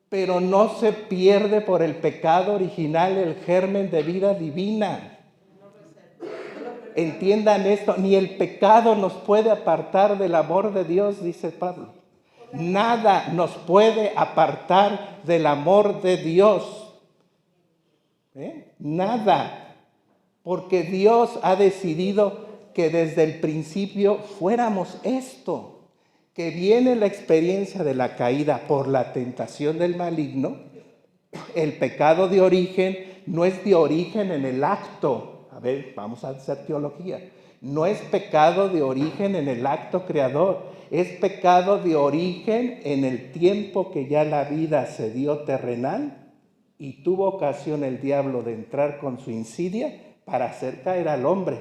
Pero no se pierde por el pecado original el germen de vida divina. Entiendan esto, ni el pecado nos puede apartar del amor de Dios, dice Pablo. Nada nos puede apartar del amor de Dios. Nada. Porque Dios ha decidido que desde el principio fuéramos esto. Que viene la experiencia de la caída por la tentación del maligno. El pecado de origen no es de origen en el acto. A ver, vamos a hacer teología. No es pecado de origen en el acto creador, es pecado de origen en el tiempo que ya la vida se dio terrenal y tuvo ocasión el diablo de entrar con su insidia para hacer caer al hombre,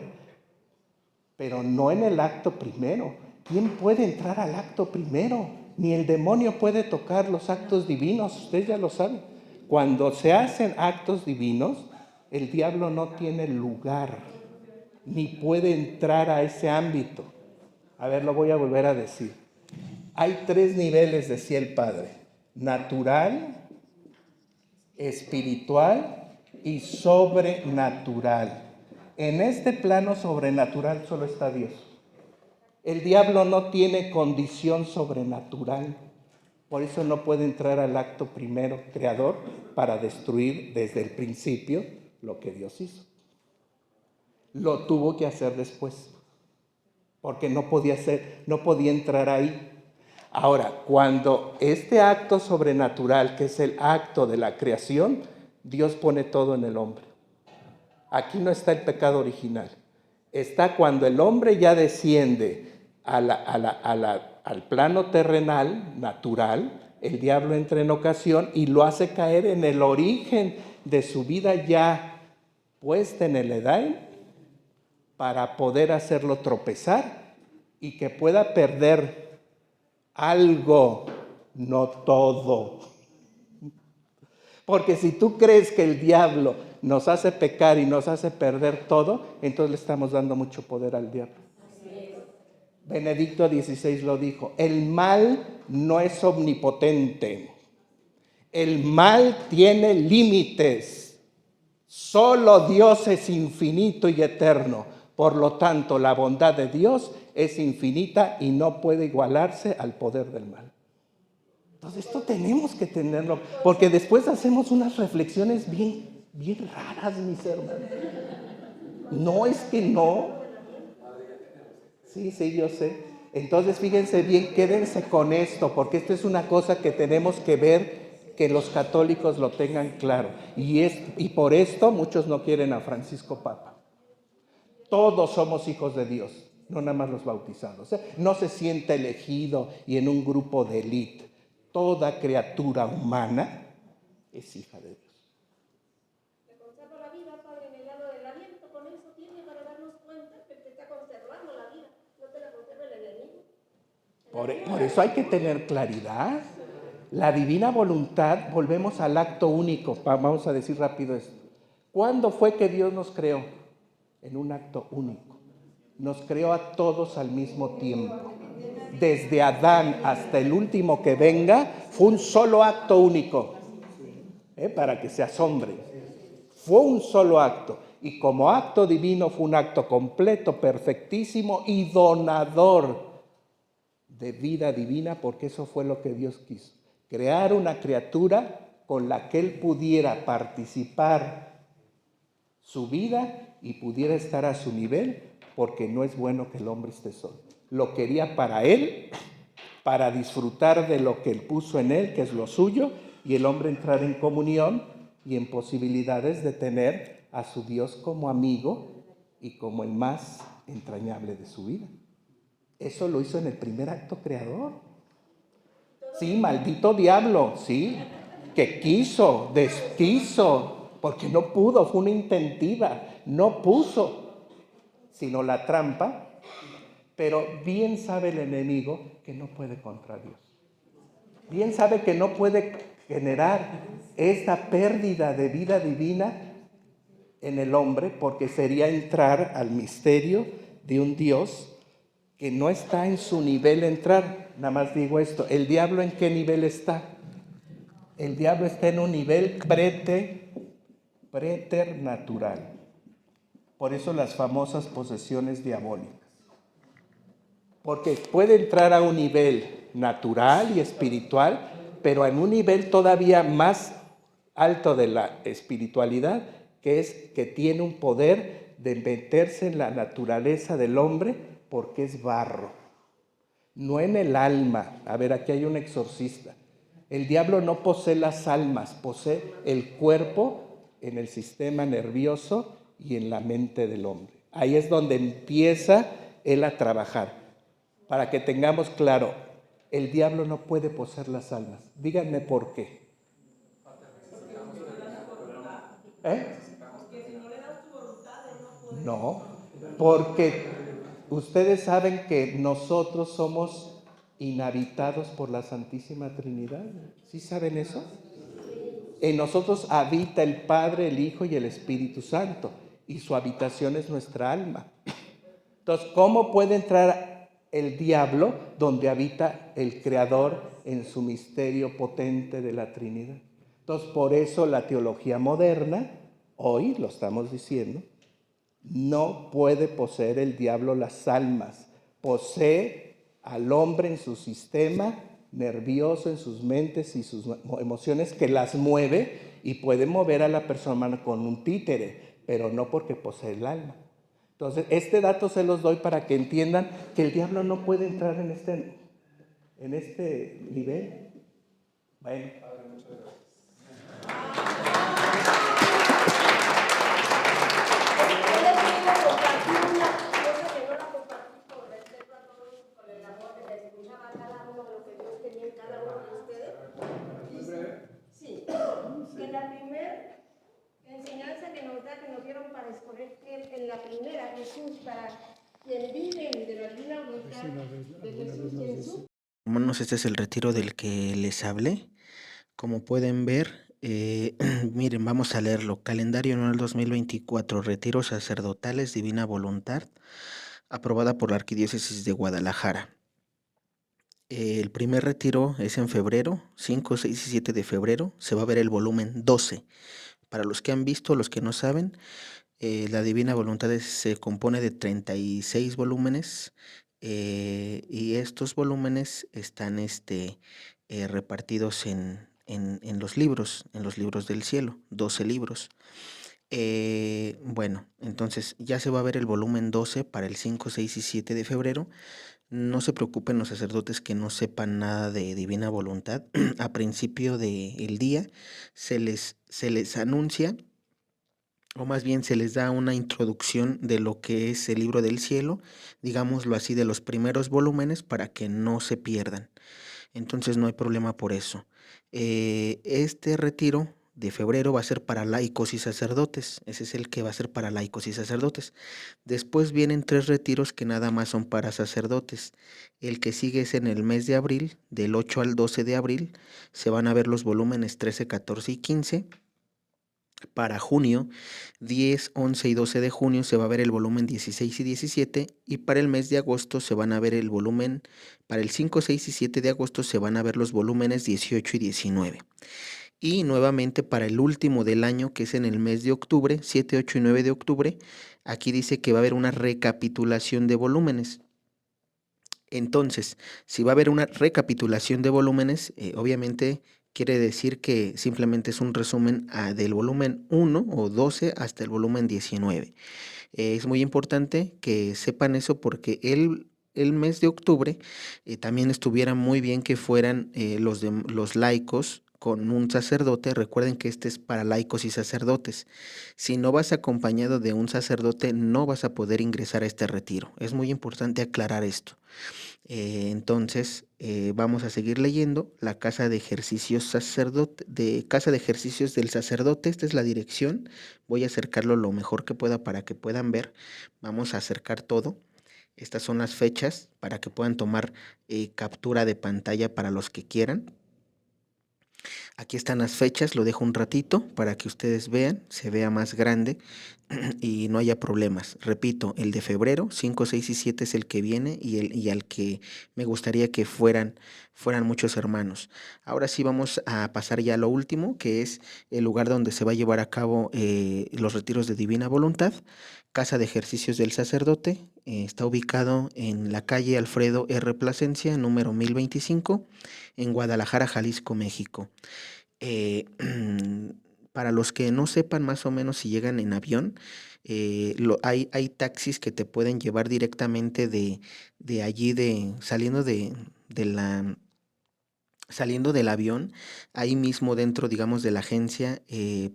pero no en el acto primero. ¿Quién puede entrar al acto primero? Ni el demonio puede tocar los actos divinos, ustedes ya lo saben. Cuando se hacen actos divinos, el diablo no tiene lugar, ni puede entrar a ese ámbito. A ver, lo voy a volver a decir. Hay 3 niveles, decía el Padre: natural, espiritual y sobrenatural. En este plano sobrenatural solo está Dios. El diablo no tiene condición sobrenatural. Por eso no puede entrar al acto primero creador para destruir desde el principio lo que Dios hizo. Lo tuvo que hacer después, porque no podía entrar ahí. Ahora, cuando este acto sobrenatural, que es el acto de la creación, Dios pone todo en el hombre. Aquí no está el pecado original. Está cuando el hombre ya desciende al plano terrenal, natural, el diablo entra en ocasión y lo hace caer en el origen de su vida ya puesta en el Edén, para poder hacerlo tropezar y que pueda perder algo, no todo. Porque si tú crees que el diablo nos hace pecar y nos hace perder todo, entonces le estamos dando mucho poder al diablo. Benedicto XVI lo dijo: el mal no es omnipotente, el mal tiene límites, solo Dios es infinito y eterno. Por lo tanto, la bondad de Dios es infinita y no puede igualarse al poder del mal. Entonces esto tenemos que tenerlo, porque después hacemos unas reflexiones bien, bien raras, mis hermanos. No es que no. Sí, sí, yo sé. Entonces fíjense bien, quédense con esto, porque esto es una cosa que tenemos que ver, que los católicos lo tengan claro. Y por esto muchos no quieren a Francisco Papa. Todos somos hijos de Dios, no nada más los bautizados. No se siente elegido y en un grupo de élite. Toda criatura humana es hija de Dios. Que conserva la vida, Padre, en el lado del aliento. Con eso tiene para darnos cuenta que te está conservando la vida. No te la conserva el enemigo. Por eso hay que tener claridad. La divina voluntad, volvemos al acto único. Vamos a decir rápido esto. ¿Cuándo fue que Dios nos creó? En un acto único. Nos creó a todos al mismo tiempo. Desde Adán hasta el último que venga, fue un solo acto único. Para que se asombren. Fue un solo acto. Y como acto divino fue un acto completo, perfectísimo y donador de vida divina, porque eso fue lo que Dios quiso. Crear una criatura con la que Él pudiera participar su vida y pudiera estar a su nivel, porque no es bueno que el hombre esté solo. Lo quería para Él, para disfrutar de lo que Él puso en Él, que es lo suyo, y el hombre entrar en comunión y en posibilidades de tener a su Dios como amigo y como el más entrañable de su vida. Eso lo hizo en el primer acto creador. Sí, maldito diablo, sí, que quiso, desquiso, porque no pudo, fue una intentiva, no puso, sino la trampa, pero bien sabe el enemigo que no puede contra Dios. Bien sabe que no puede generar esta pérdida de vida divina en el hombre, porque sería entrar al misterio de un Dios que no está en su nivel entrar. Nada más digo esto, ¿el diablo en qué nivel está? El diablo está en un nivel preternatural. Por eso las famosas posesiones diabólicas. Porque puede entrar a un nivel natural y espiritual, pero en un nivel todavía más alto de la espiritualidad, que es que tiene un poder de meterse en la naturaleza del hombre porque es barro, no en el alma. A ver, aquí hay un exorcista. El diablo no posee las almas, posee el cuerpo en el sistema nervioso y en la mente del hombre. Ahí es donde empieza él a trabajar. Para que tengamos claro, el diablo no puede poseer las almas. Díganme por qué. No, porque ustedes saben que nosotros somos inhabitados por la Santísima Trinidad. ¿Sí saben eso? En nosotros habita el Padre, el Hijo y el Espíritu Santo, y su habitación es nuestra alma. Entonces, ¿cómo puede entrar el diablo donde habita el Creador en su misterio potente de la Trinidad? Entonces, por eso la teología moderna, hoy lo estamos diciendo, no puede poseer el diablo las almas. Posee al hombre en su sistema nervioso, en sus mentes y sus emociones, que las mueve, y puede mover a la persona con un títere, pero no porque posee el alma. Entonces, este dato se los doy para que entiendan que el diablo no puede entrar en este nivel. Bueno. En la primera enseñanza que nos dieron para escoger, en la primera Jesús, para quien vive de la divina voluntad de Jesús y en su... Hermanos, este es el retiro del que les hablé. Como pueden ver, miren, vamos a leerlo. Calendario anual 2024, retiros sacerdotales, divina voluntad, aprobada por la Arquidiócesis de Guadalajara. El primer retiro es en febrero, 5, 6 y 7 de febrero. Se va a ver el volumen 12. Para los que han visto, los que no saben, la Divina Voluntad se compone de 36 volúmenes, y estos volúmenes están repartidos en los libros del cielo, 12 libros. Bueno, entonces ya se va a ver el volumen 12 para el 5, 6 y 7 de febrero. No se preocupen los sacerdotes que no sepan nada de divina voluntad. A principio del día se les anuncia, o más bien se les da una introducción de lo que es el libro del cielo, digámoslo así, de los primeros volúmenes para que no se pierdan. Entonces no hay problema por eso. Este retiro de febrero va a ser para laicos y sacerdotes. Ese es el que va a ser para laicos y sacerdotes. Después vienen 3 retiros que nada más son para sacerdotes. El que sigue es en el mes de abril, del 8 al 12 de abril. Se van a ver los volúmenes 13, 14 y 15. Para junio, 10, 11 y 12 de junio se va a ver el volumen 16 y 17, y para el mes de agosto se van a ver el volumen, para el 5, 6 y 7 de agosto se van a ver los volúmenes 18 y 19. Y nuevamente para el último del año, que es en el mes de octubre, 7, 8 y 9 de octubre, aquí dice que va a haber una recapitulación de volúmenes. Entonces, si va a haber una recapitulación de volúmenes, obviamente quiere decir que simplemente es un resumen del volumen 1 o 12 hasta el volumen 19. Es muy importante que sepan eso porque el mes de octubre también estuviera muy bien que fueran los laicos con un sacerdote. Recuerden que este es para laicos y sacerdotes. Si no vas acompañado de un sacerdote, no vas a poder ingresar a este retiro. Es muy importante aclarar esto. Entonces, vamos a seguir leyendo la Casa de Ejercicios Casa de Ejercicios del Sacerdote. Esta es la dirección. Voy a acercarlo lo mejor que pueda para que puedan ver. Vamos a acercar todo. Estas son las fechas para que puedan tomar captura de pantalla para los que quieran. Aquí están las fechas, lo dejo un ratito para que ustedes vean, se vea más grande y no haya problemas. Repito, el de febrero, 5, 6 y 7 es el que viene y al que me gustaría que fueran muchos hermanos. Ahora sí vamos a pasar ya a lo último, que es el lugar donde se va a llevar a cabo los retiros de Divina Voluntad. Casa de Ejercicios del Sacerdote, está ubicado en la calle Alfredo R. Plasencia, número 1025, en Guadalajara, Jalisco, México. Para los que no sepan más o menos si llegan en avión, hay taxis que te pueden llevar directamente de allí, saliendo del avión, ahí mismo dentro, digamos, de la agencia,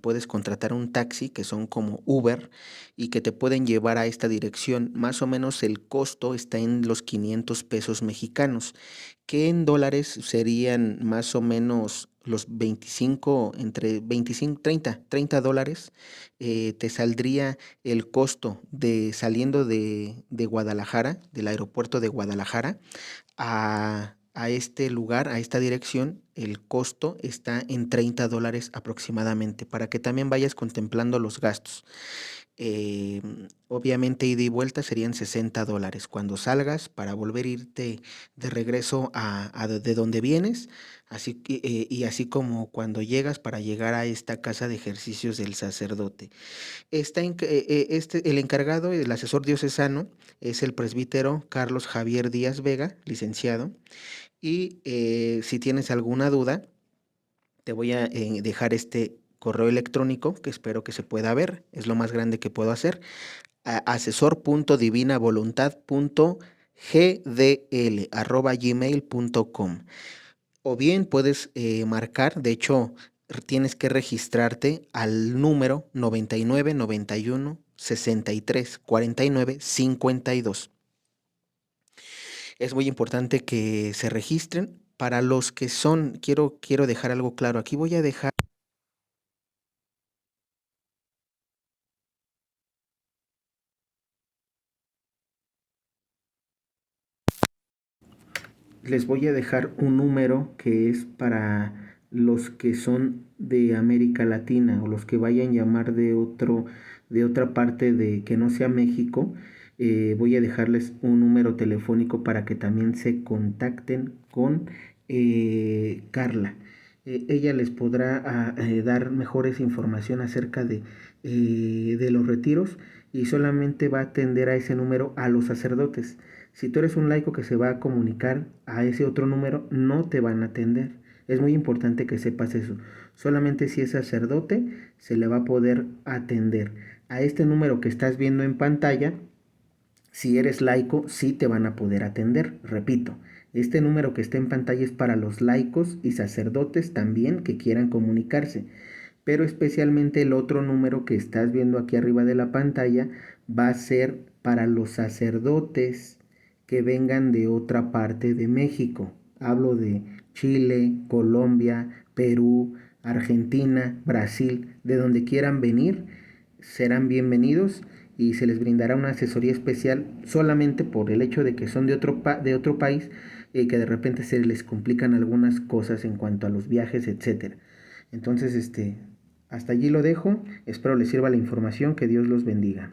puedes contratar un taxi que son como Uber y que te pueden llevar a esta dirección. Más o menos el costo está en los 500 pesos mexicanos, que en dólares serían más o menos los 25, entre 25, 30 dólares. Te saldría el costo de saliendo de Guadalajara, del aeropuerto de Guadalajara, a este lugar, a esta dirección. El costo está en 30 dólares aproximadamente, para que también vayas contemplando los gastos. Obviamente ida y vuelta serían 60 dólares. Cuando salgas, para volver a irte de regreso de donde vienes, y así como cuando llegas para llegar a esta casa de ejercicios del sacerdote. El encargado, el asesor diocesano, es el presbítero Carlos Javier Díaz Vega, licenciado. Y si tienes alguna duda, te voy a dejar este correo electrónico que espero que se pueda ver. Es lo más grande que puedo hacer. asesor.divinavoluntad.gdl@gmail.com. O bien puedes marcar, de hecho, tienes que registrarte al número 99 91 63 49 52. Es muy importante que se registren. Para los que son, quiero dejar algo claro. Aquí voy a dejar. Les voy a dejar un número que es para los que son de América Latina o los que vayan a llamar de otra parte de que no sea México. Voy a dejarles un número telefónico para que también se contacten con Carla. Ella les podrá dar mejores información acerca de los retiros, y solamente va a atender a ese número a los sacerdotes. Si tú eres un laico que se va a comunicar a ese otro número, no te van a atender. Es muy importante que sepas eso. Solamente si es sacerdote se le va a poder atender. A este número que estás viendo en pantalla, si eres laico, sí te van a poder atender. Repito, este número que está en pantalla es para los laicos y sacerdotes también que quieran comunicarse. Pero especialmente el otro número que estás viendo aquí arriba de la pantalla va a ser para los sacerdotes que vengan de otra parte de México. Hablo de Chile, Colombia, Perú, Argentina, Brasil, de donde quieran venir, serán bienvenidos y se les brindará una asesoría especial solamente por el hecho de que son de otro país y que de repente se les complican algunas cosas en cuanto a los viajes, etcétera. Entonces, hasta allí lo dejo. Espero les sirva la información. Que Dios los bendiga.